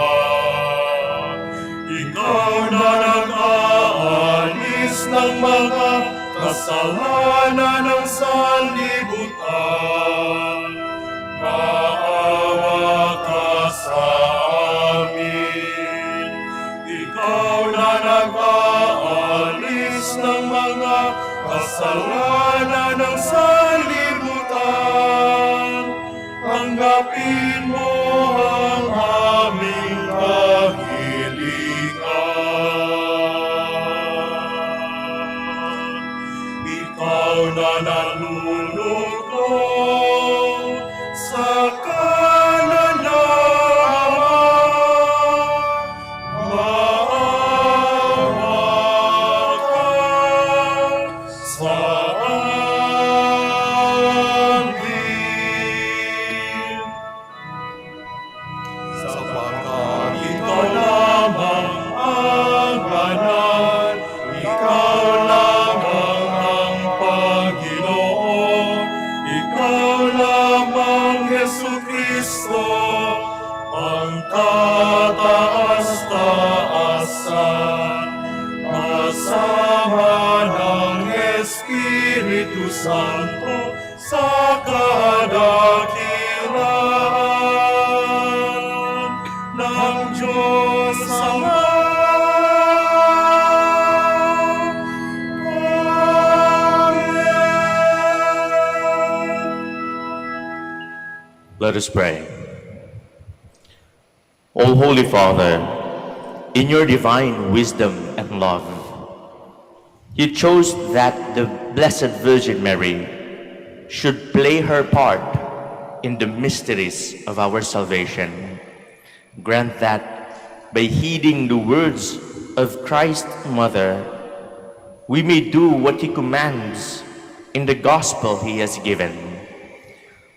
S1: Ikaw na nag-aalis ng mga kasalanan ng sanlibutan. Maawa ka sa amin. Ikaw na nag-aalis ng mga kasalanan ng sanlibutan. Tanggapin mo ang aming kahiligan. Ikaw na nalulugod sa kanan ng Ama. Maawa ka sa amin. Sapagkat ikaw lamang ang banal, ikaw lamang ang Panginoon, ikaw lamang Yesu Kristo, ang kataas-taasan, kasama ng Espiritu Santo sa kadakilaan ng Diyos Ama.
S5: Let us pray. O Holy Father, in your divine wisdom and love, you chose that the Blessed Virgin Mary should play her part in the mysteries of our salvation. Grant that by heeding the words of Christ's Mother, we may do what he commands in the gospel he has given,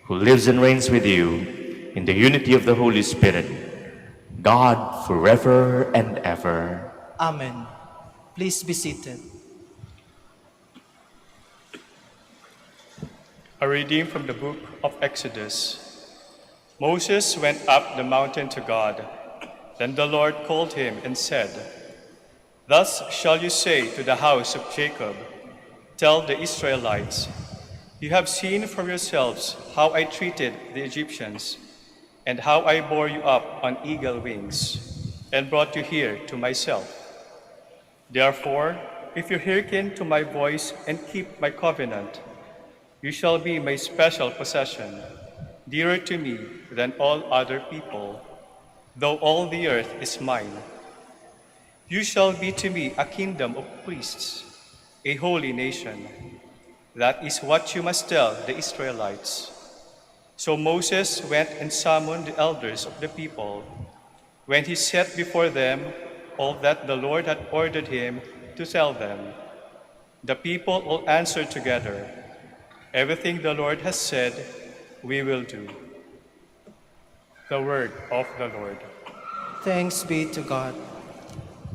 S5: who lives and reigns with you in the unity of the Holy Spirit, God forever and ever.
S4: Amen. Please be seated.
S6: A reading from the book of Exodus. Moses went up the mountain to God. Then the Lord called him and said, "Thus shall you say to the house of Jacob, tell the Israelites, you have seen for yourselves how I treated the Egyptians, and how I bore you up on eagle wings, and brought you here to myself. Therefore, if you hearken to my voice and keep my covenant, you shall be my special possession, dearer to me than all other people, though all the earth is mine. You shall be to me a kingdom of priests, a holy nation. That is what you must tell the Israelites." So Moses went and summoned the elders of the people. When he set before them all that the Lord had ordered him to tell them, the people all answered together, "Everything the Lord has said, we will do." The word of the Lord.
S4: Thanks be to God.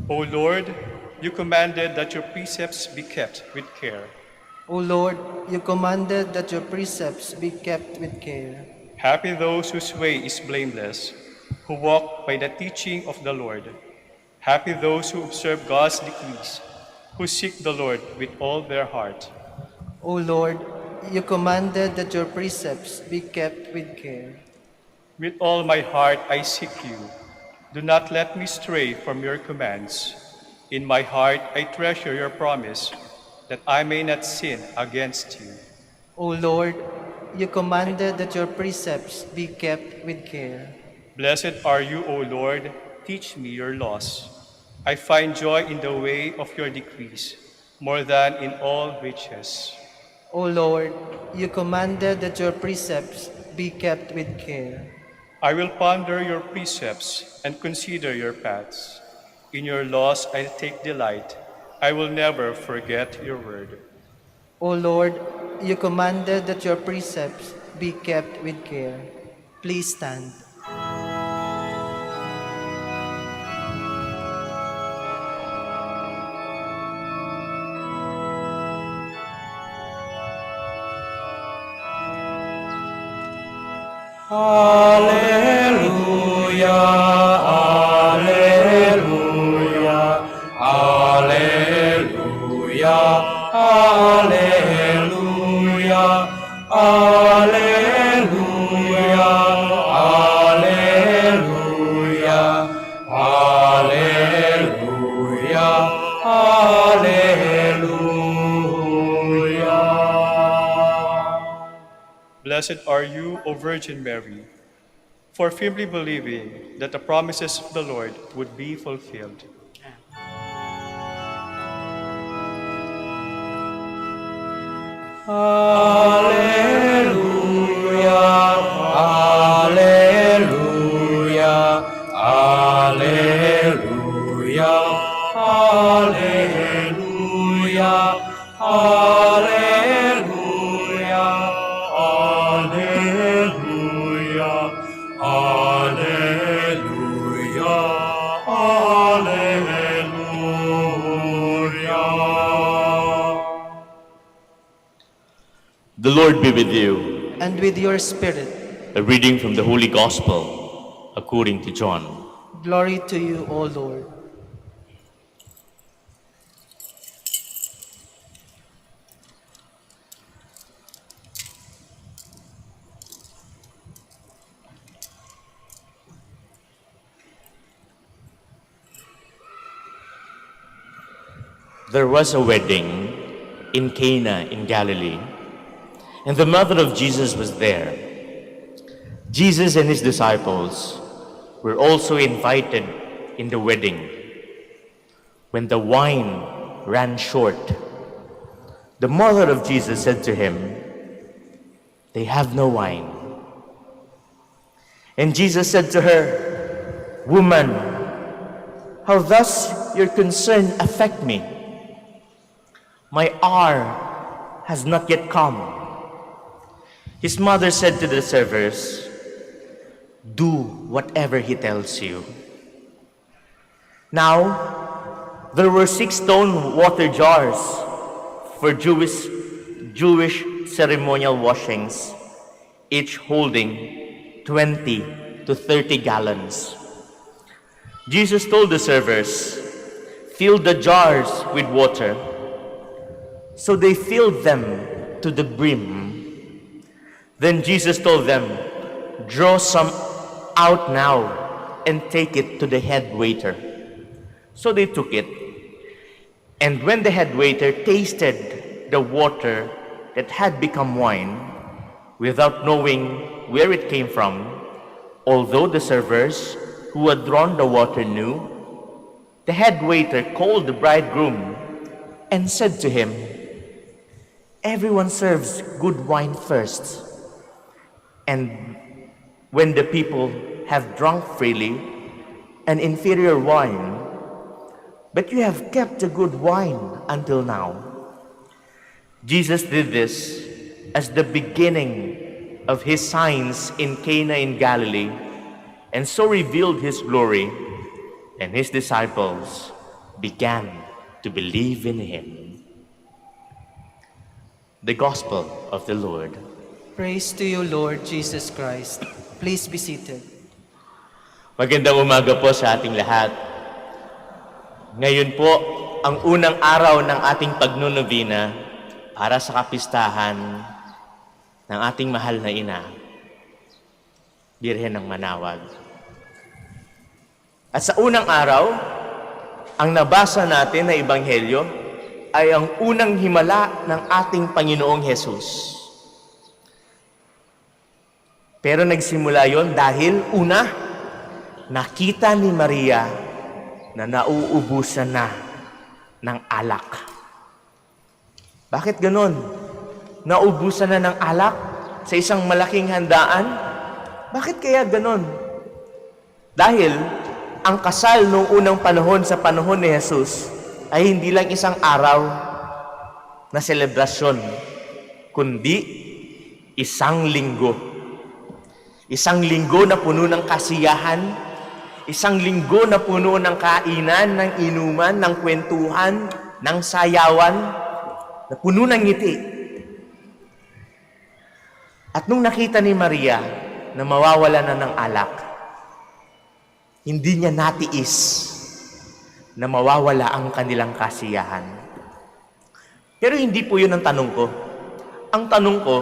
S6: O Lord, you commanded that your precepts be kept with care.
S4: O Lord, you commanded that your precepts be kept with care.
S6: Happy those whose way is blameless, who walk by the teaching of the Lord. Happy those who observe God's decrees, who seek the Lord with all their heart.
S4: O Lord, you commanded that your precepts be kept with care.
S6: With all my heart I seek you. Do not let me stray from your commands. In my heart I treasure your promise, that I may not sin against you.
S4: O Lord, you commanded that your precepts be kept with care.
S6: Blessed are you, O Lord, teach me your laws. I find joy in the way of your decrees, more than in all riches.
S4: O Lord, you commanded that your precepts be kept with care.
S6: I will ponder your precepts and consider your paths. In your laws I take delight. I will never forget your word.
S4: O Lord, you commanded that your precepts be kept with care. Please stand.
S3: Alleluia, alleluia, alleluia, alleluia, alleluia, alleluia, alleluia, alleluia.
S6: Blessed are you, O Virgin Mary, for firmly believing that the promises of the Lord would be fulfilled.
S3: Alleluia, alleluia, alleluia, alleluia, alleluia, alleluia, alleluia, alleluia.
S5: The Lord be with you.
S4: And with your spirit,
S5: A reading from the Holy Gospel according to John.
S4: glory to you, O Lord.
S5: There was a wedding in Cana in Galilee, and the mother of Jesus was there. Jesus and his disciples were also invited in the wedding. When the wine ran short, the mother of Jesus said to him, "They have no wine." And Jesus said to her, "Woman, how does your concern affect me? My hour has not yet come." His mother said to the servers, "Do whatever he tells you." Now, there were 6 stone water jars for Jewish ceremonial washings, each holding 20 to 30 gallons. Jesus told the servers, "Fill the jars with water." So they filled them to the brim. Then Jesus told them, "Draw some out now and take it to the head waiter." So they took it. And when the head waiter tasted the water that had become wine, without knowing where it came from, although the servers who had drawn the water knew, the head waiter called the bridegroom and said to him, "Everyone serves good wine first, and when the people have drunk freely, an inferior wine, but you have kept the good wine until now." Jesus did this as the beginning of his signs in Cana in Galilee, and so revealed his glory, and his disciples began to believe in him. The Gospel of the Lord.
S4: Praise to you, Lord Jesus Christ. Please be seated.
S5: Magandang umaga po sa ating lahat. Ngayon po, ang unang araw ng ating pagnunovena para sa kapistahan ng ating mahal na ina, Birhen ng Manaoag. At sa unang araw, ang nabasa natin na Ebanghelyo ay ang unang himala ng ating Panginoong Hesus. Pero nagsimula yon dahil una, nakita ni Maria na nauubusan na ng alak. Bakit ganon? Naubusan na ng alak sa isang malaking handaan? Bakit kaya ganon? Dahil ang kasal noong unang panahon sa panahon ni Jesus ay hindi lang isang araw na selebrasyon, kundi isang linggo. Isang linggo na puno ng kasiyahan, isang linggo na puno ng kainan, ng inuman, ng kwentuhan, ng sayawan, na puno ng ngiti. At nung nakita ni Maria na mawawala na ng alak, hindi niya natiis na mawawala ang kanilang kasiyahan. Pero hindi po yun ang tanong ko. Ang tanong ko,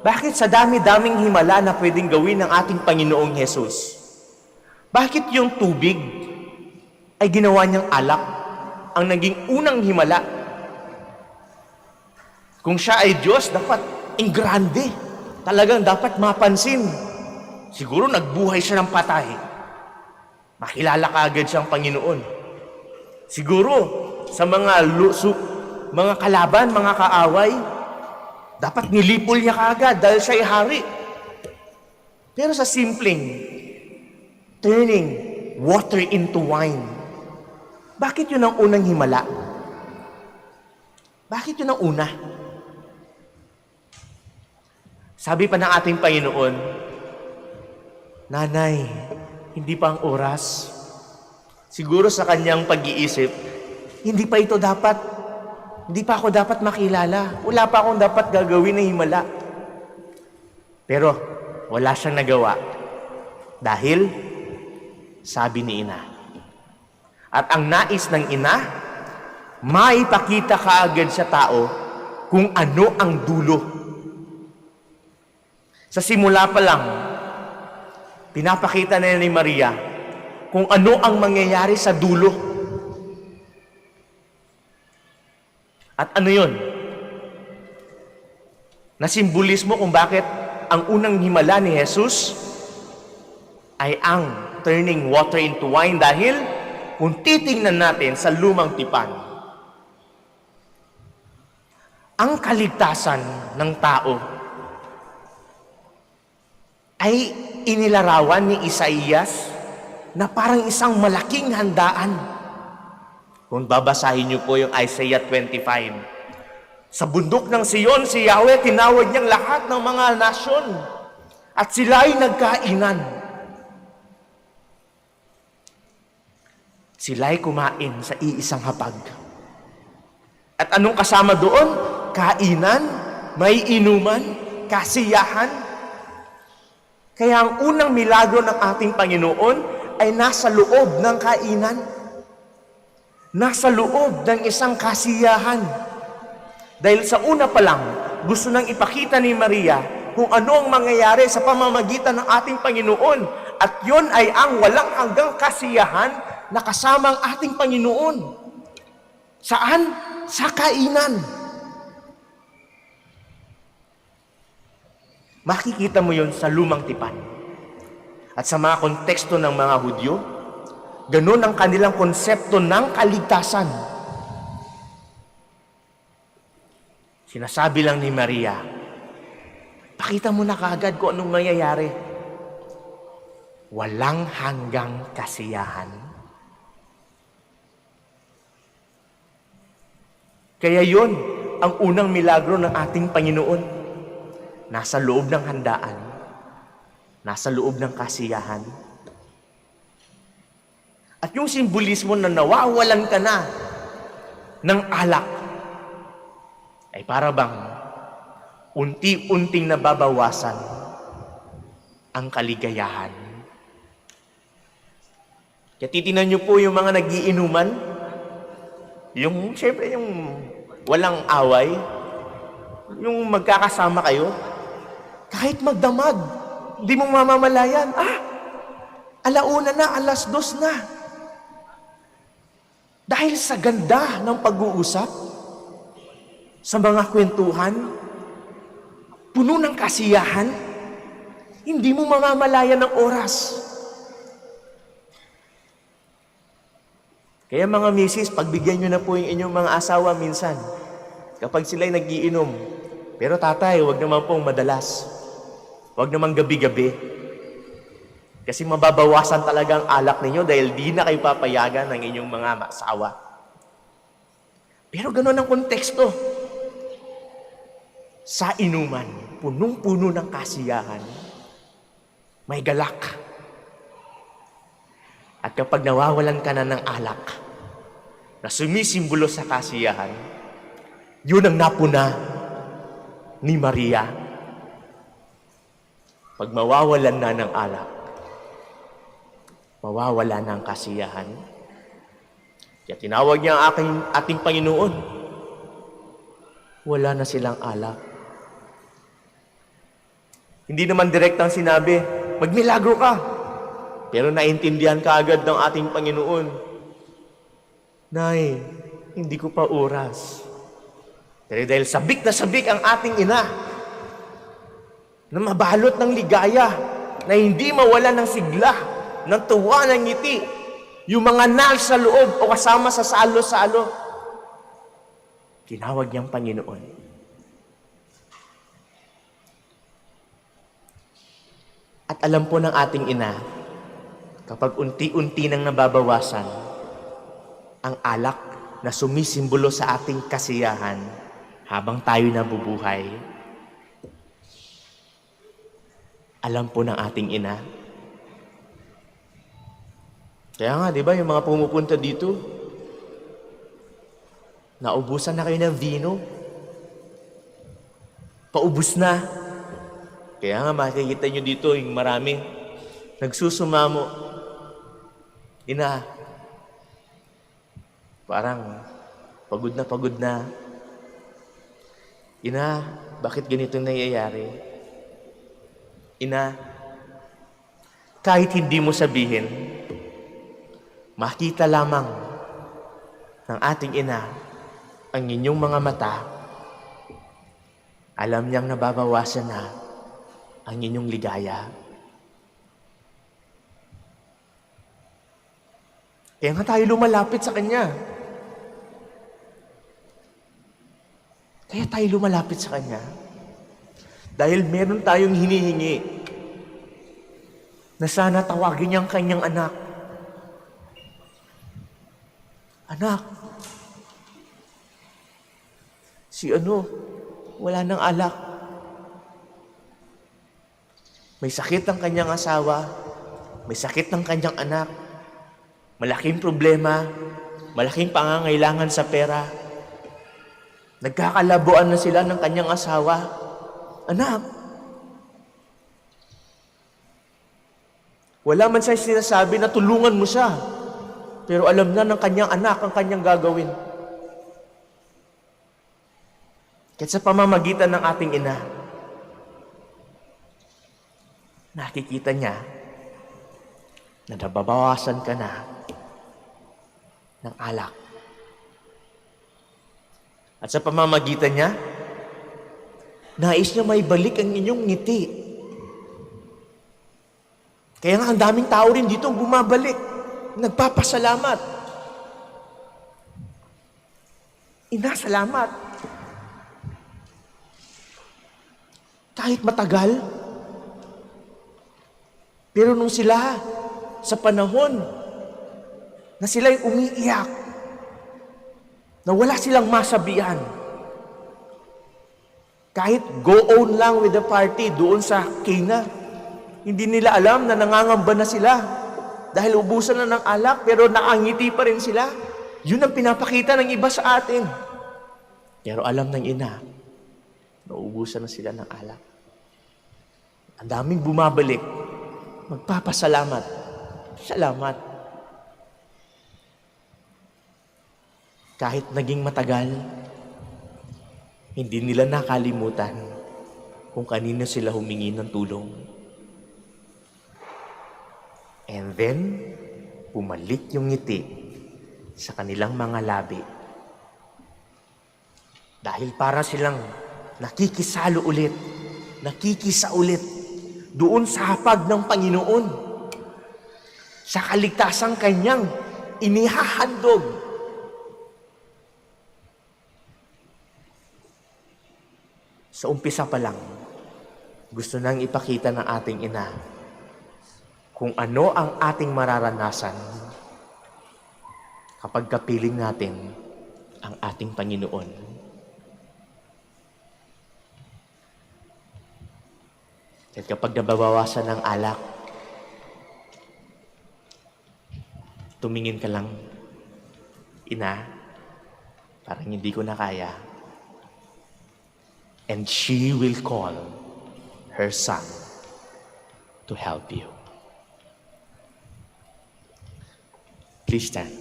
S5: bakit sa dami-daming himala na pwedeng gawin ng ating Panginoong Hesus, bakit yung tubig ay ginawa niyang alak, ang naging unang himala? Kung siya ay Diyos, dapat ingrande. Talagang dapat mapansin. Siguro nagbuhay siya ng patay. Makilala ka agad siyang Panginoon. Siguro sa mga kalaban, mga kaaway, dapat nilipol niya kaagad dahil siya ay hari. Pero sa simpleng turning water into wine, bakit yun ang unang himala? Bakit yun ang una? Sabi pa ng ating Panginoon, Nanay, hindi pa ang oras. Siguro sa kanyang pag-iisip, hindi pa ito dapat. Hindi pa ako dapat makilala. Wala pa akong dapat gagawin na himala. Pero wala siyang nagawa. Dahil sabi ni ina. At ang nais ng ina, maipakita kaagad sa tao kung ano ang dulo. Sa simula pa lang, pinapakita na ni Maria kung ano ang mangyayari sa dulo. At ano yun? Na simbolismo kung bakit ang unang himala ni Jesus ay ang turning water into wine dahil kung titingnan natin sa lumang tipan, ang kaligtasan ng tao ay inilarawan ni Isaías na parang isang malaking handaan. Kung babasahin niyo po yung Isaiah 25, sa bundok ng Sion, si Yahweh tinawag niyang lahat ng mga nasyon at sila ay nagkainan. Sila ay kumain sa iisang hapag. At anong kasama doon? Kainan, may inuman, kasiyahan. Kaya ang unang milagro ng ating Panginoon ay nasa loob ng kainan. Nasa loob ng isang kasiyahan. Dahil sa una pa lang, gusto nang ipakita ni Maria kung ano ang mangyayari sa pamamagitan ng ating Panginoon. At yon ay ang walang hanggang kasiyahan na kasama ang ating Panginoon. Saan? Sa kainan. Makikita mo yon sa lumang tipan. At sa mga konteksto ng mga Hudyo, ganun ang kanilang konsepto ng kaligtasan. Sinasabi lang ni Maria, pakita mo na kaagad kung anong mangyayari. Walang hanggang kasiyahan. Kaya yun ang unang milagro ng ating Panginoon. Nasa loob ng handaan. Nasa loob ng kasiyahan. At yung simbolismo na nawawalan ka na ng alak ay para bang unti-unting nababawasan ang kaligayahan. Kaya titinan niyo po yung mga nagiinuman, yung siyempre yung walang away, yung magkakasama kayo, kahit magdamag, hindi mo mamamalayan, alauna na, 2:00 na. Dahil sa ganda ng pag-uusap, sa mga kwentuhan, puno ng kasiyahan, Hindi mo mamamalayan ng oras. Kaya mga misis, pagbigyan nyo na po yung inyong mga asawa minsan. Kapag sila'y nag-iinom. Pero tatay, huwag naman pong madalas. Huwag naman gabi-gabi. Kasi mababawasan talaga ang alak ninyo dahil di na kayo papayagan ng inyong mga asawa. Pero gano'n ang konteksto. Sa inuman, punong-puno ng kasiyahan, may galak. At kapag nawawalan ka na ng alak, na sumisimbolo sa kasiyahan, yun ang napuna ni Maria. Pag mawawalan na ng alak, mawawala na ang kasiyahan. Kaya tinawag niya ang ating Panginoon. Wala na silang alak. Hindi naman direktang sinabi, magmilagro ka. Pero naintindihan ka agad ng ating Panginoon. Nay, hindi ko pa oras. Pero dahil sabik na sabik ang ating ina, na mabalot ng ligaya, na hindi mawala ng sigla, ng tuwa, ng ngiti, yung mga nal sa loob o kasama sa salo-salo, tinawag niyang Panginoon. At alam po ng ating ina, kapag unti-unti nang nababawasan ang alak na sumisimbolo sa ating kasiyahan habang tayo nabubuhay, alam po ng ating ina. Kaya nga, di ba, yung mga pumupunta dito, naubusan na kayo ng vino. Paubos na. Kaya nga, makikita nyo dito, yung marami, nagsusumamo. Ina, parang pagod na. Ina, bakit ganito nangyayari? Ina, kahit hindi mo sabihin, makita lamang ng ating ina ang inyong mga mata, alam niyang nababawasan na ang inyong ligaya. Kaya nga tayo lumalapit sa Kanya. Kaya tayo lumalapit sa Kanya. Dahil meron tayong hinihingi na sana tawagin niya ang Kanyang anak. Anak, si wala nang alak. May sakit ang kanyang asawa, may sakit ang kanyang anak, malaking problema, malaking pangangailangan sa pera. Nagkakalabuan na sila ng kanyang asawa. Anak, wala man siya sinasabi na tulungan mo siya, pero alam na ng kanyang anak ang kanyang gagawin. Kahit sa pamamagitan ng ating ina, nakikita niya na nababawasan ka na ng alak. At sa pamamagitan niya, nais niya may balik ang inyong ngiti. Kaya nga ang daming tao rin dito bumabalik, nagpapasalamat. Ina, salamat. Kahit matagal, pero nung sila, sa panahon na sila'y umiiyak, na wala silang masabihan, kahit go on lang with the party doon sa Cana, hindi nila alam na nangangamba na sila dahil ubusan na ng alak, pero nakangiti pa rin sila. Yun ang pinapakita ng iba sa atin. Pero alam ng ina, naubusan na sila ng alak. Ang daming bumabalik, magpapasalamat. Salamat. Kahit naging matagal, hindi nila nakalimutan kung kanino sila humingi ng tulong. And then, bumalik yung ngiti sa kanilang mga labi. Dahil para silang nakikisalo ulit, nakikisa ulit, doon sa hapag ng Panginoon, sa kaligtasang kanyang inihahandog. Sa umpisa pa lang, gusto nang ipakita ng ating ina kung ano ang ating mararanasan kapag kapiling natin ang ating Panginoon. At kapag nababawasan ng alak, tumingin ka lang, ina, parang hindi ko na kaya. And she will call her son to help you. Please stand.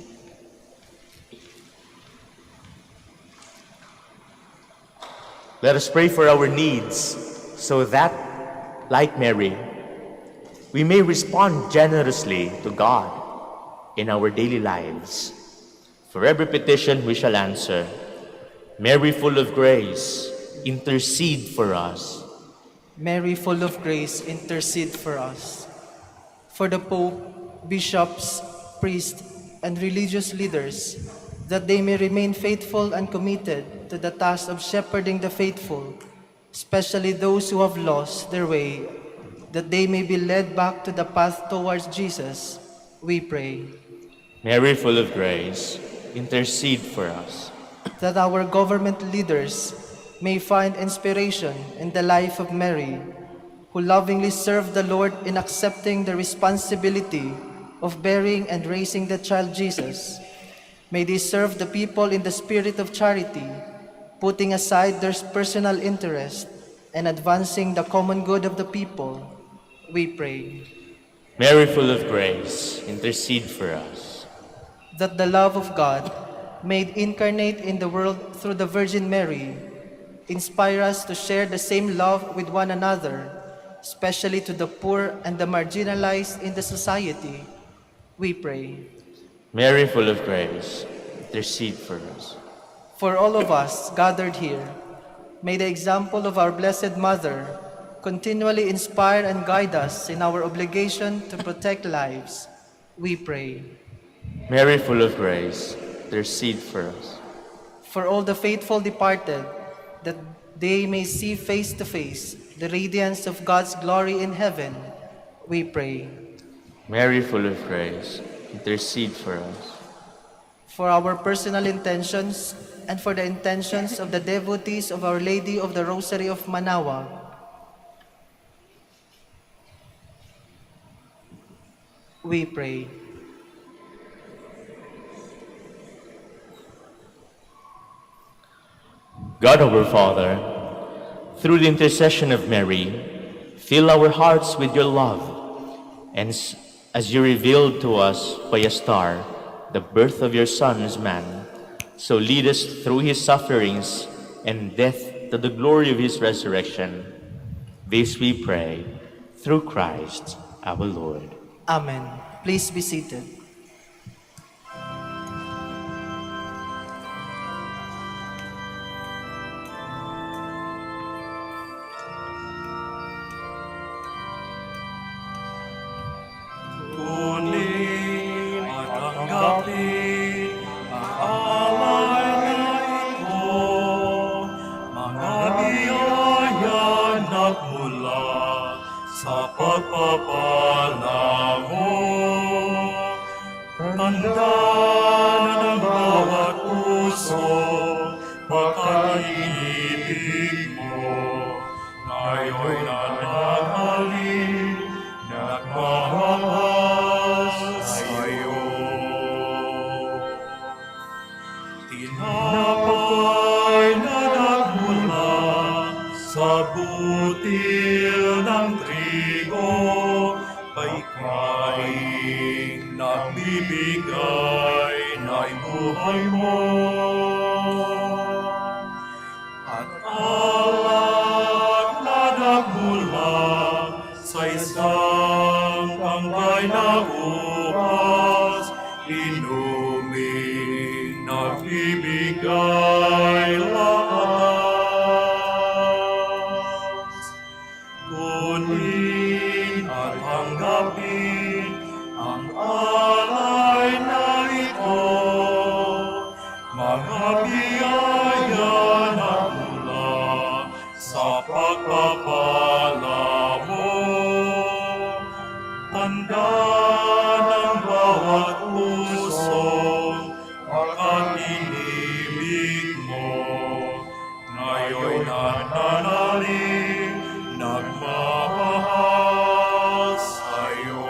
S5: Let us pray for our needs so that, like Mary, we may respond generously to God in our daily lives. For every petition we shall answer. Mary, full of grace, intercede for us.
S4: Mary, full of grace, intercede for us. For the Pope, bishops, priests, and religious leaders, that they may remain faithful and committed to the task of shepherding the faithful, especially those who have lost their way, that they may be led back to the path towards Jesus, we pray.
S5: Mary, full of grace, intercede for us.
S4: That our government leaders may find inspiration in the life of Mary, who lovingly served the Lord in accepting the responsibility of bearing and raising the child Jesus. May they serve the people in the spirit of charity, putting aside their personal interest and advancing the common good of the people, we pray.
S5: Mary, full of grace, intercede for us.
S4: That the love of God, made incarnate in the world through the Virgin Mary, inspire us to share the same love with one another, especially to the poor and the marginalized in the society, we pray.
S5: Mary, full of grace, intercede for us.
S4: For all of us gathered here, may the example of our Blessed Mother continually inspire and guide us in our obligation to protect lives, we pray.
S5: Mary, full of grace, intercede for us.
S4: For all the faithful departed, that they may see face to face the radiance of God's glory in heaven, we pray.
S5: Mary, full of grace, intercede for us.
S4: For our personal intentions and for the intentions of the devotees of Our Lady of the Rosary of Manaoag, we pray.
S5: God our Father, through the intercession of Mary, fill our hearts with your love, and as you revealed to us by a star the birth of your Son as man, so lead us through his sufferings and death to the glory of his resurrection. This we pray through Christ our Lord.
S4: Amen. Please be seated.
S1: Kunin at tanggapin ang alay na ito, mga biyaya nagmula sa pagpapala mo. Tanda ng bawat puso, pagkainibig mo, ngayon na naghalin, nagmahal sa'yo. Tinapay na nagmula sa butil ng trigo, pagkain nagbibigay na buhay mo. At alak na nagmula sa isang tangkay na upas, inumin nagbibigay lakas. Kunin at tanggapin ang alay na ito. Mga biyaya na mula sa pagpapala mo. Tanda ng bawat pusong pag-inibig mo. Ngayon'y nananalig, nagmamahal sa'yo.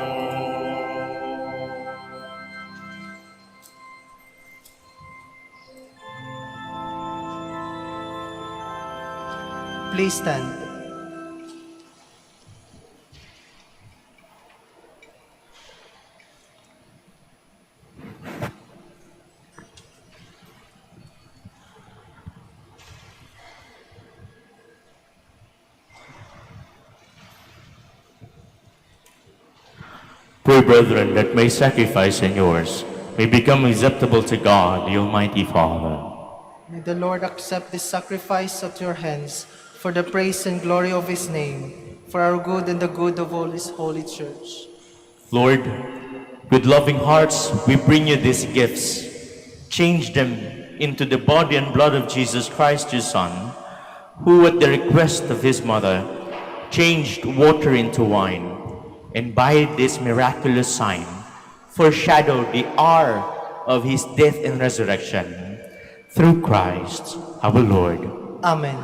S4: Please stand.
S5: Pray, brethren, that my sacrifice and yours may become acceptable to God, the Almighty Father.
S4: May the Lord accept this sacrifice at your hands for the praise and glory of his name, for our good and the good of all his holy church.
S5: Lord, with loving hearts, we bring you these gifts. Change them into the body and blood of Jesus Christ, your Son, who at the request of his mother changed water into wine, and by this miraculous sign foreshadowed the hour of his death and resurrection. Through Christ our Lord.
S4: Amen.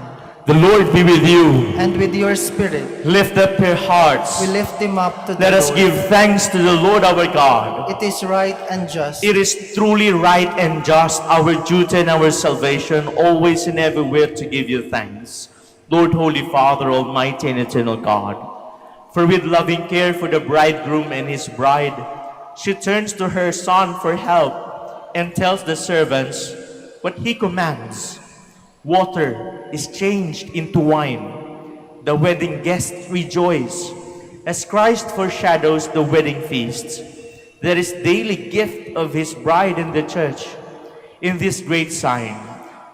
S5: The Lord be with you.
S4: And with your spirit,
S5: Lift up your hearts.
S4: we lift him up to the
S5: Let us
S4: Lord.
S5: give thanks to the Lord our God.
S4: It is right and just.
S5: It is truly right and just, our duty and our salvation, always and everywhere to give you thanks, Lord, Holy Father, Almighty and eternal God. For with loving care for the bridegroom and his bride, she turns to her Son for help and tells the servants what he commands. Water is changed into wine. The wedding guests rejoice. As Christ foreshadows the wedding feast, there is daily gift of his bride in the church. In this great sign,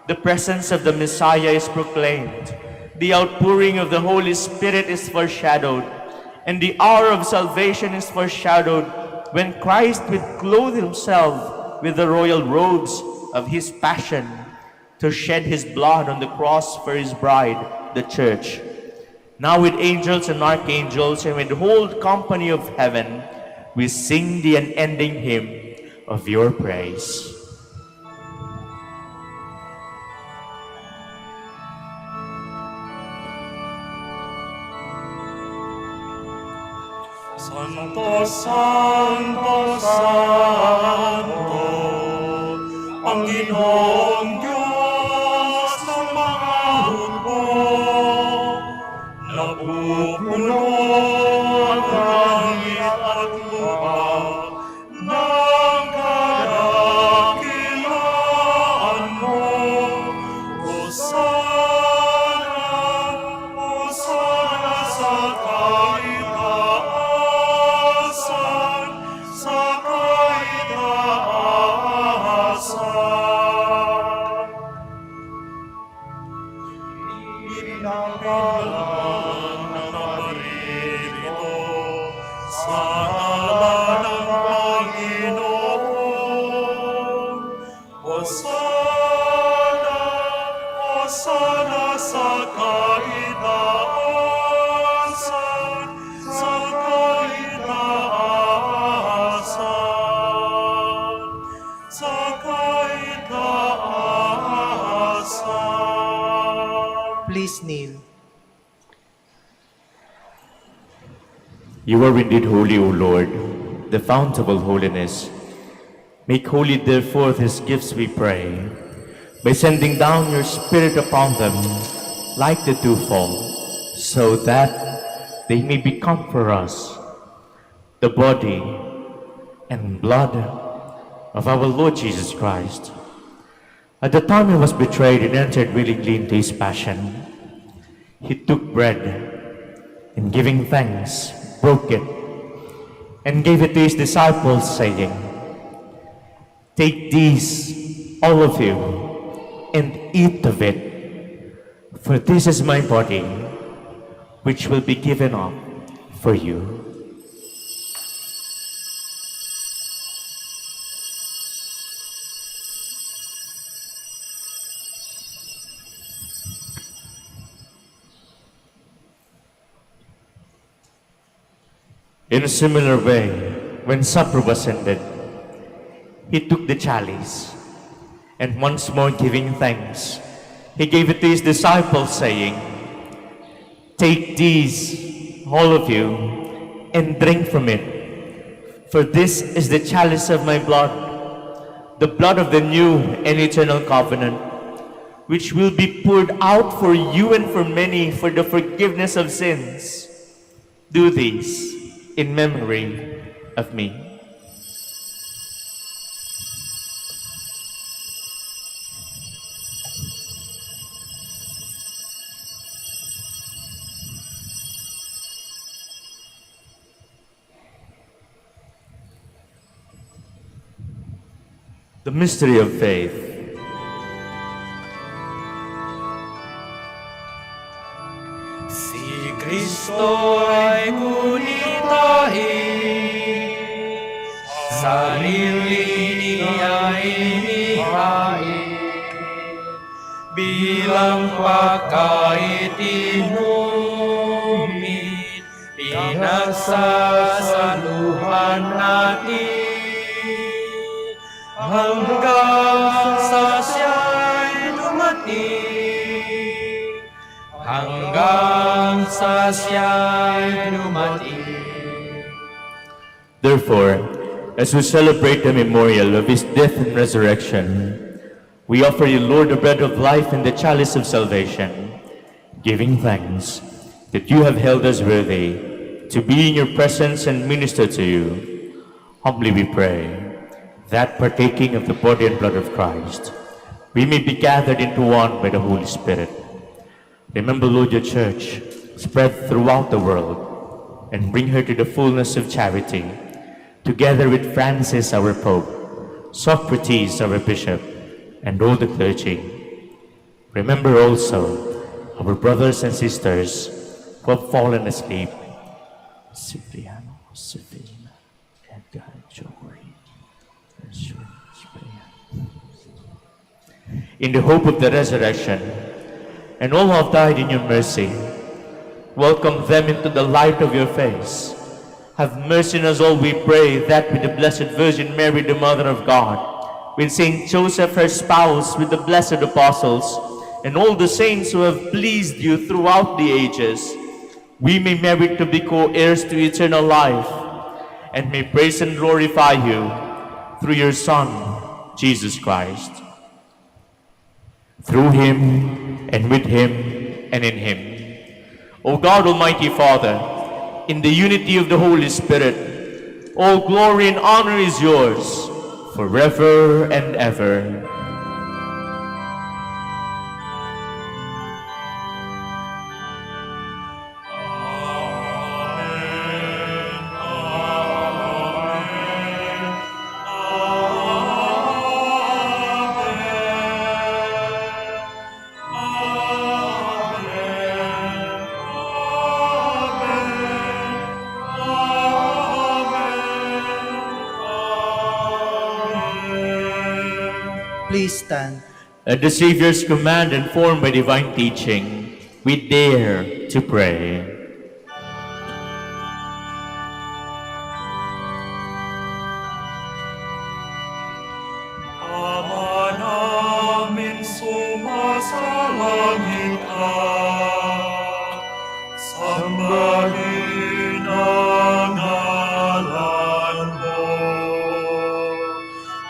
S5: the presence of the Messiah is proclaimed. The outpouring of the Holy Spirit is foreshadowed, and the hour of salvation is foreshadowed when Christ will clothe himself with the royal robes of his passion to shed his blood on the cross for his bride, the church. Now with angels and archangels and with the whole company of heaven, we sing the unending hymn of your praise.
S1: Santo, Santo, Santo, Panginoong Diyos ng mga hukbo, napupuno ang langit at lupa ng kadakilaan mo. Hosana, Hosana sa kaitaasan, sa kaitaasan. Pinagalan ng naparirito sa ngalan ng Panginoon. Hosana, Hosana sa kaitaasan, sa kaitaasan, sa kaitaasan.
S4: Please kneel.
S5: You are indeed holy, O Lord, the fount of all holiness. Make holy, therefore, these gifts, we pray, by sending down your Spirit upon them like the dewfall, so that they may become for us the body and blood of our Lord Jesus Christ. At the time he was betrayed and entered willingly into his passion, he took bread and giving thanks, broke it, and gave it to his disciples, saying, "Take these, all of you, and eat of it, for this is my body, which will be given up for you." In a similar way, when supper was ended, he took the chalice, and once more giving thanks, he gave it to his disciples, saying, "Take these, all of you, and drink from it. For this is the chalice of my blood, the blood of the new and eternal covenant, which will be poured out for you and for many for the forgiveness of sins. Do this in memory of me." The mystery of faith.
S7: Si Kristo ay kunitahin, sarili niya inihain, bilang pagkain inumin, pinagsasaluhan natin, hanggang sa siya'y dumating, hanggang sa siya'y dumating.
S5: Therefore, as we celebrate the memorial of his death and resurrection, we offer you, Lord, the bread of life and the chalice of salvation, giving thanks that you have held us worthy to be in your presence and minister to you. Humbly we pray that, partaking of the body and blood of Christ, we may be gathered into one by the Holy Spirit. Remember, Lord, your church spread throughout the world, and bring her to the fullness of charity, together with Francis, our Pope, Socrates, our Bishop, and all the clergy. Remember also our brothers and sisters who have fallen asleep. Cipriano, Sofina, Edgar, Joey, in the hope of the resurrection, and all who have died in your mercy, welcome them into the light of your face. Have mercy on us all, we pray, that with the Blessed Virgin Mary, the Mother of God, with Saint Joseph, her spouse, with the blessed apostles, and all the saints who have pleased you throughout the ages, we may merit to be co-heirs to eternal life, and may praise and glorify you through your Son, Jesus Christ. Through him, and with him, and in him. O God, Almighty Father, in the unity of the Holy Spirit, all glory and honor is yours, forever and ever.
S4: Please stand.
S5: At the Savior's command, informed by divine teaching, we dare to pray.
S7: Ama namin sumasalangit ka, sambahin ang ngalan mo,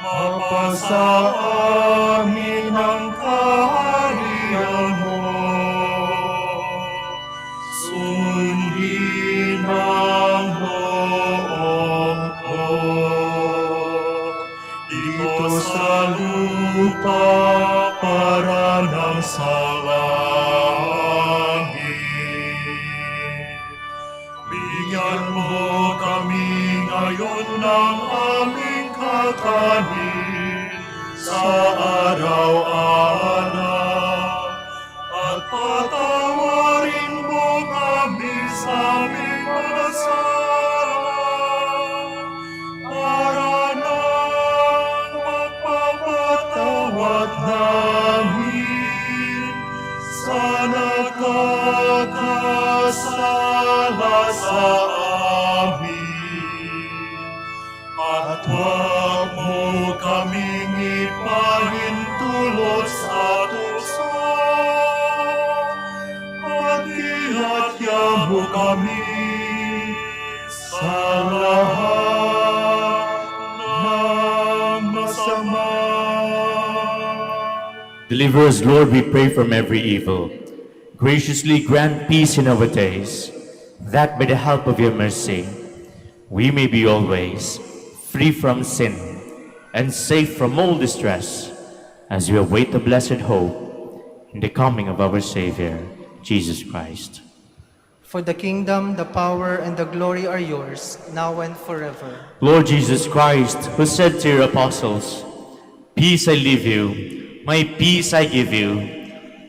S7: mapasa amin ang kaharian mo, sundin ang loob mo, dito sa lupa para ng sa langit. Bigyan mo kami ngayon ng aming kakanin sa araw-araw, at patawarin mo kami sa aming mga sala, para nang magpapatawad namin sa nagkakasala sa amin.
S5: Deliver us, Lord, we pray, from every evil. Graciously grant peace in our days, that by the help of your mercy, we may be always free from sin and safe from all distress, as we await the blessed hope in the coming of our Savior, Jesus Christ.
S4: For the kingdom, the power, and the glory are yours, now and forever.
S5: Lord Jesus Christ, who said to your apostles, "Peace I leave you, my peace I give you,"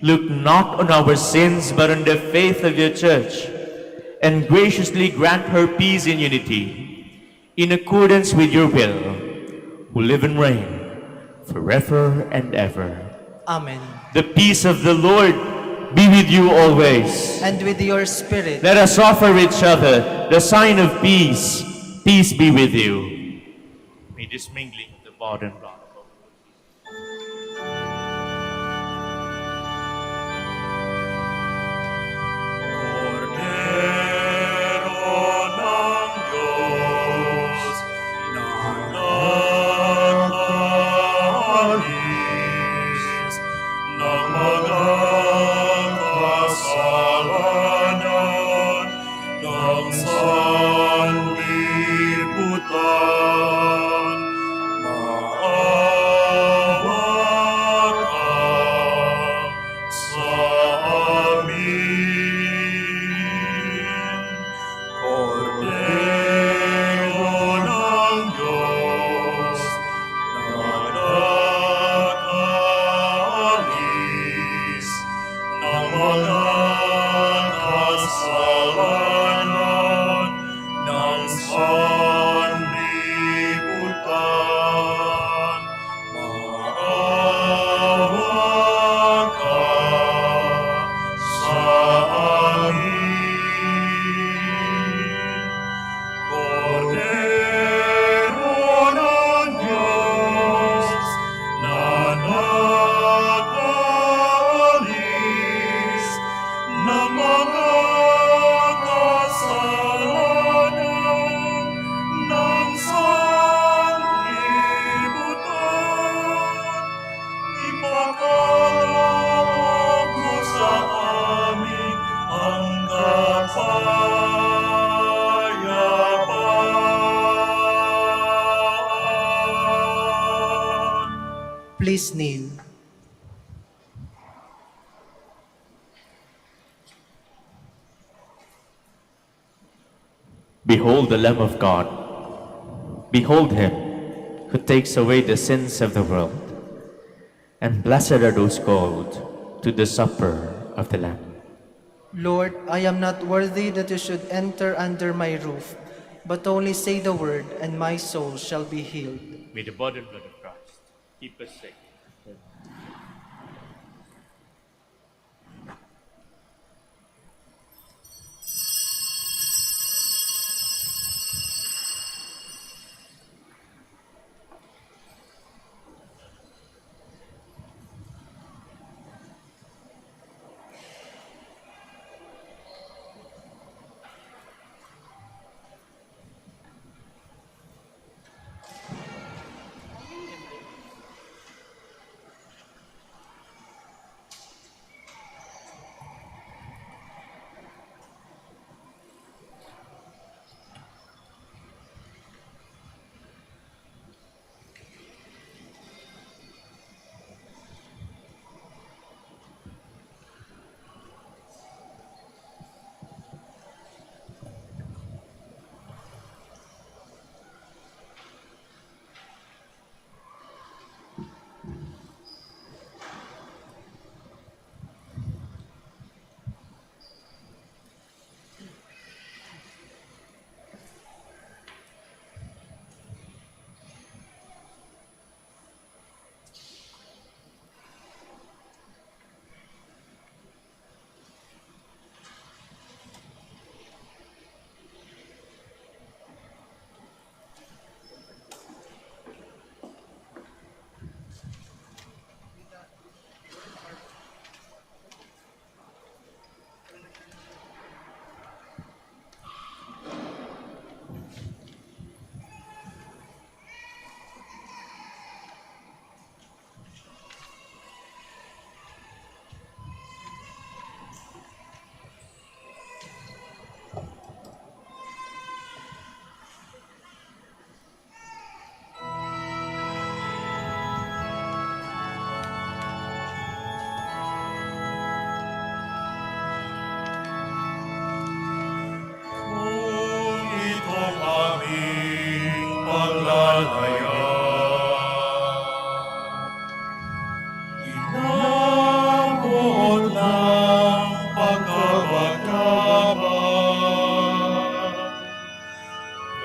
S5: look not on our sins, but on the faith of your church, and graciously grant her peace and unity, in accordance with your will, who live and reign forever and ever.
S4: Amen.
S5: The peace of the Lord be with you always.
S4: And with your spirit.
S5: Let us offer each other the sign of peace. Peace be with you. May this mingling of the body and blood
S4: Please kneel.
S5: Behold the Lamb of God. Behold him who takes away the sins of the world. And blessed are those called to the supper of the Lamb.
S4: Lord, I am not worthy that you should enter under my roof, but only say the word, and my soul shall be healed.
S5: May the body and blood of Christ keep us safe.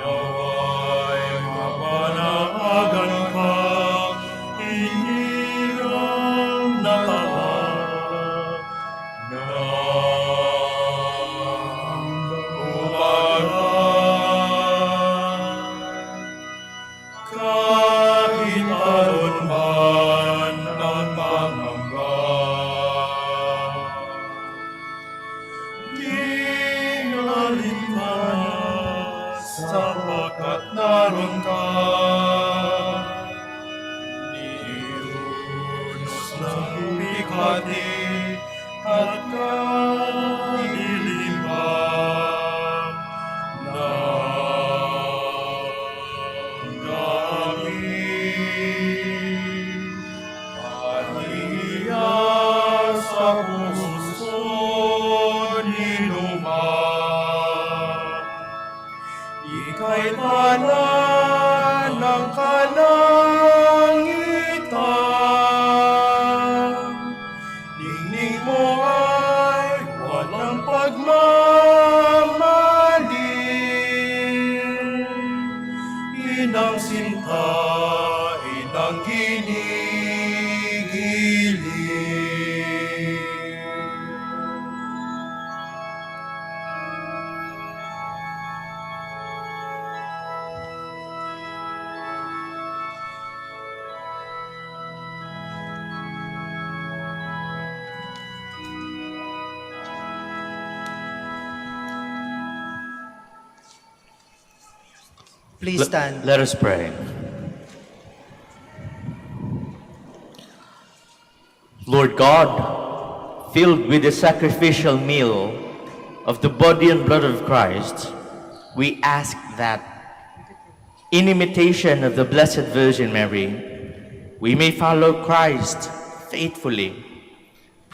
S7: Naway mapanaagan ka, iniram na tawa, na umaran. Kahit aron man ang pangamba, di alintanas sapagkat naroon ka. Niunos ng bikati at kadiliman na sa puso ninuman. Ika'y tanan ng kalangitan. Ningning mo ay walang pagmamali. Inang sinta, inang ginigili.
S4: Please stand.
S5: Let us pray. Lord God, filled with the sacrificial meal of the body and blood of Christ, we ask that, in imitation of the Blessed Virgin Mary, we may follow Christ faithfully,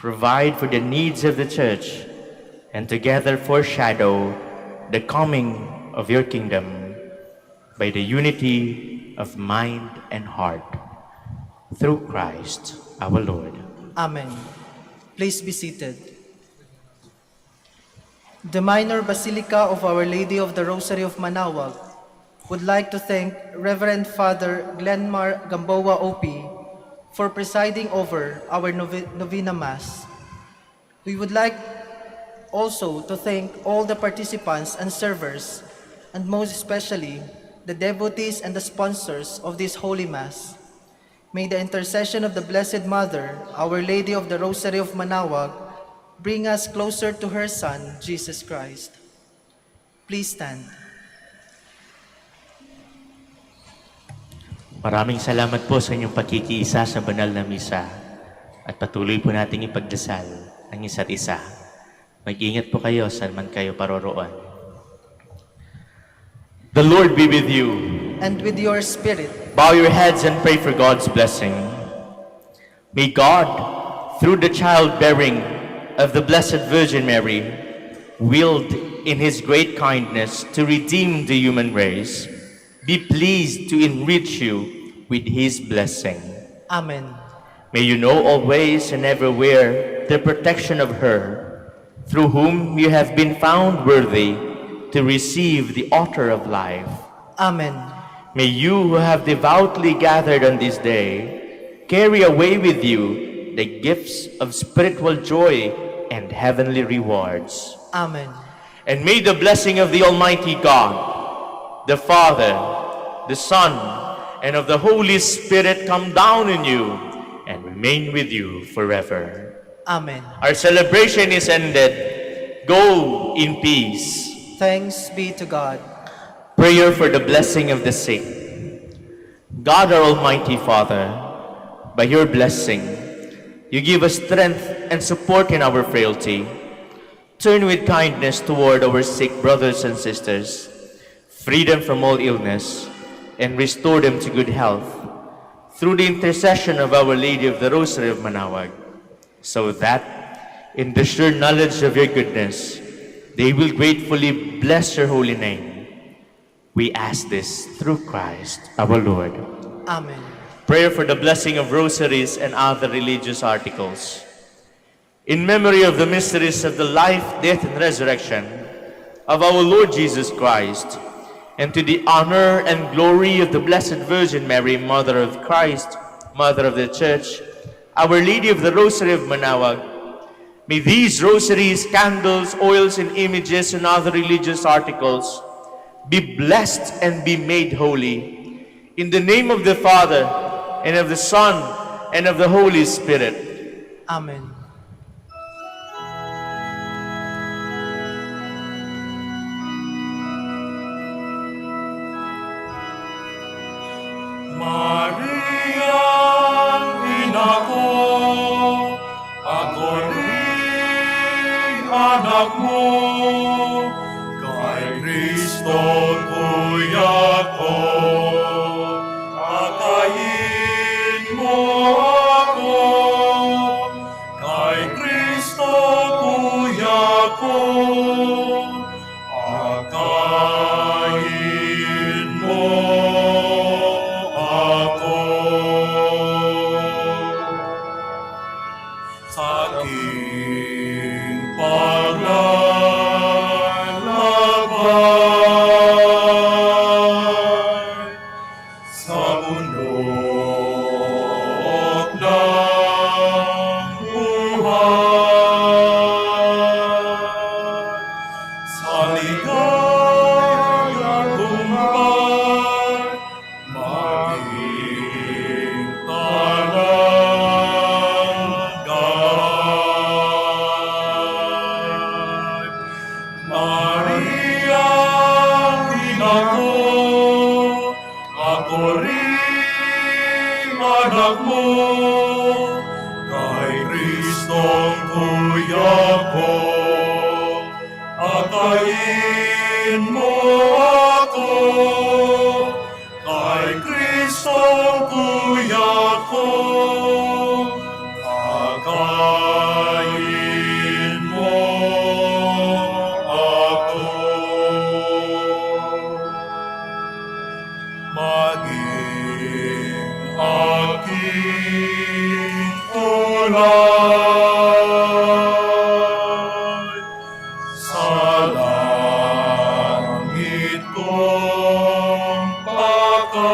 S5: provide for the needs of the Church, and together foreshadow the coming of your kingdom by the unity of mind and heart, through Christ our Lord.
S4: Amen. Please be seated. The Minor Basilica of Our Lady of the Rosary of Manaoag would like to thank Reverend Father Glenmar Gamboa OP for presiding over our Novena Mass. We would like also to thank all the participants and servers, and most especially the devotees and the sponsors of this Holy Mass. May the intercession of the Blessed Mother, Our Lady of the Rosary of Manaoag, bring us closer to her Son, Jesus Christ. Please stand.
S5: Maraming salamat po sa inyong pagkikiisa sa banal na misa at patuloy po nating ipagdasal ang isa't isa. Mag-ingat po kayo saan man kayo paroroon. The Lord be with you.
S4: And with your spirit,
S5: Bow your heads and pray for God's blessing. May God, through the childbearing of the Blessed Virgin Mary, willed in His great kindness to redeem the human race, be pleased to enrich you with His blessing.
S4: Amen.
S5: May you know always and everywhere the protection of her, through whom you have been found worthy to receive the author of life.
S4: Amen.
S5: May you who have devoutly gathered on this day carry away with you the gifts of spiritual joy and heavenly rewards.
S4: Amen.
S5: And may the blessing of the Almighty God, the Father, the Son, and of the Holy Spirit come down on you and remain with you forever.
S4: Amen.
S5: Our celebration is ended. Go in peace.
S4: Thanks be to God.
S5: Prayer for the blessing of the sick. God, our Almighty Father, by your blessing, you give us strength and support in our frailty. Turn with kindness toward our sick brothers and sisters, free them from all illness, and restore them to good health, through the intercession of Our Lady of the Rosary of Manaoag, so that, in the sure knowledge of your goodness, they will gratefully bless your holy name. We ask this through Christ our Lord.
S4: Amen.
S5: Prayer for the blessing of rosaries and other religious articles. In memory of the mysteries of the life, death, and resurrection of our Lord Jesus Christ, and to the honor and glory of the Blessed Virgin Mary, Mother of Christ, Mother of the Church, Our Lady of the Rosary of Manaoag, may these rosaries, candles, oils, and images and other religious articles be blessed and be made holy. In the name of the Father, and of the Son, and of the Holy Spirit.
S4: Amen.
S7: Maria, ina ko, ako rin anak mo, kay Kristo kuya ko, akayin mo ako, kay Kristo kuya ko, akayin mo ako. Sa aking paglalakbay sa bundok ng buhay, sa ligayang buhay, maging talagay. Maria, ina ko, ako rin anak mo, kay Kristong kuya ko, akayin mo ako, kay Kristong kuya ko, akayin mo ako. Maging aking tulay sa langit kong pakay,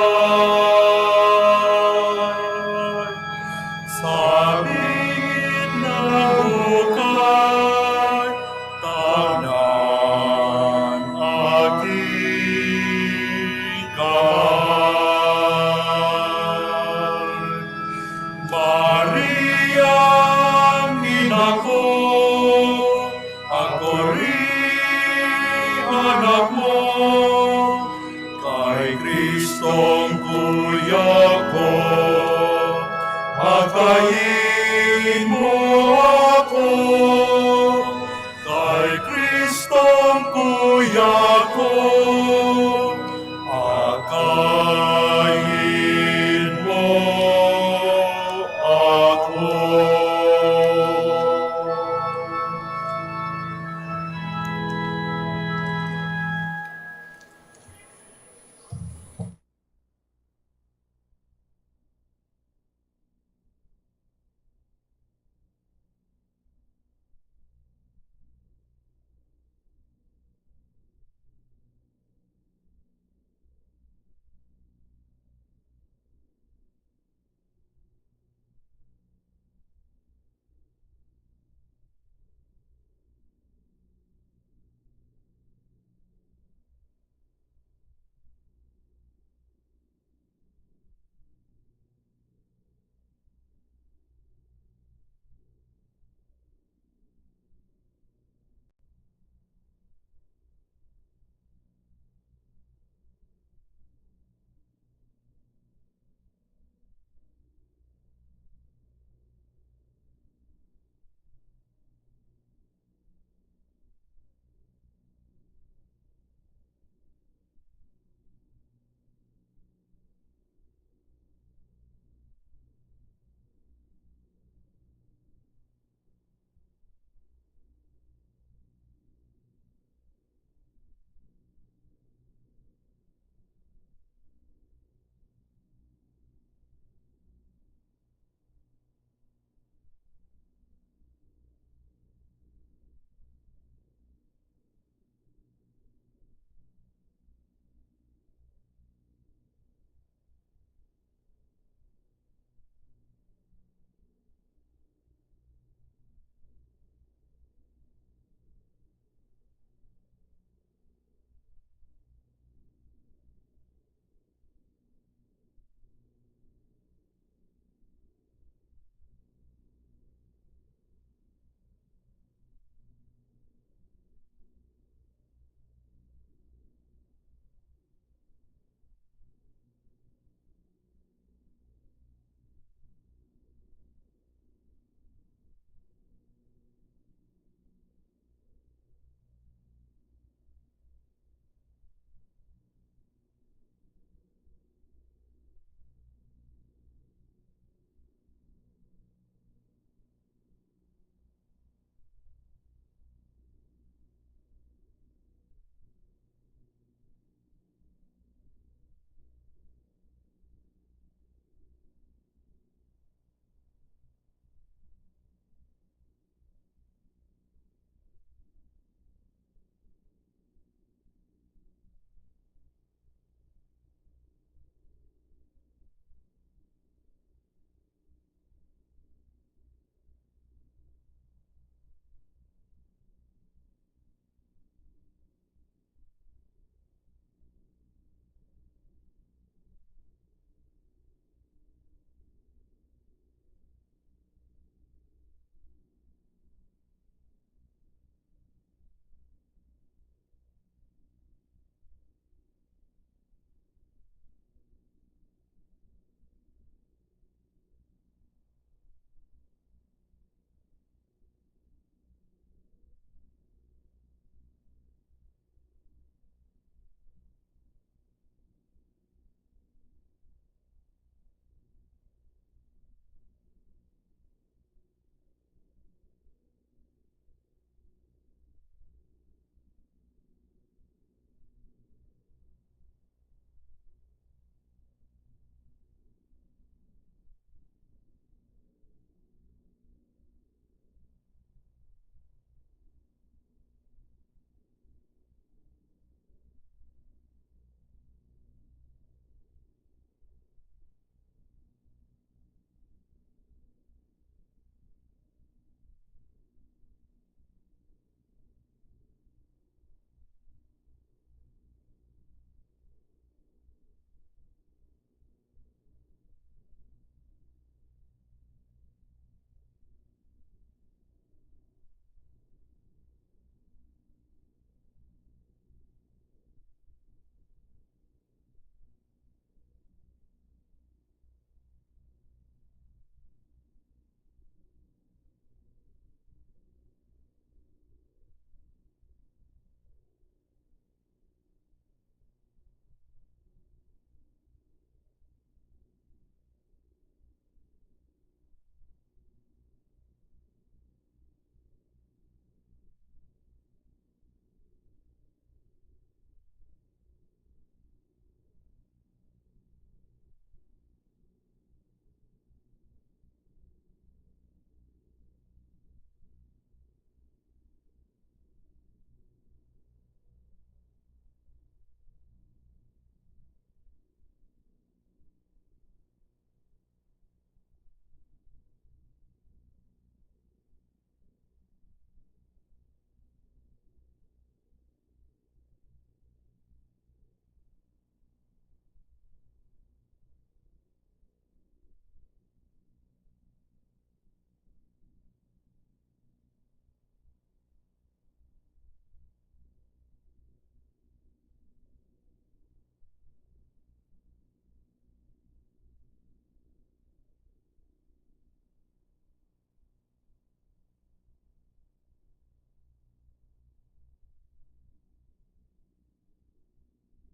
S7: sa bit ng hukay, tagnan aking kamay. Maria, ina ko, ako rin anak mo, kay Kristong kuya ko, akayin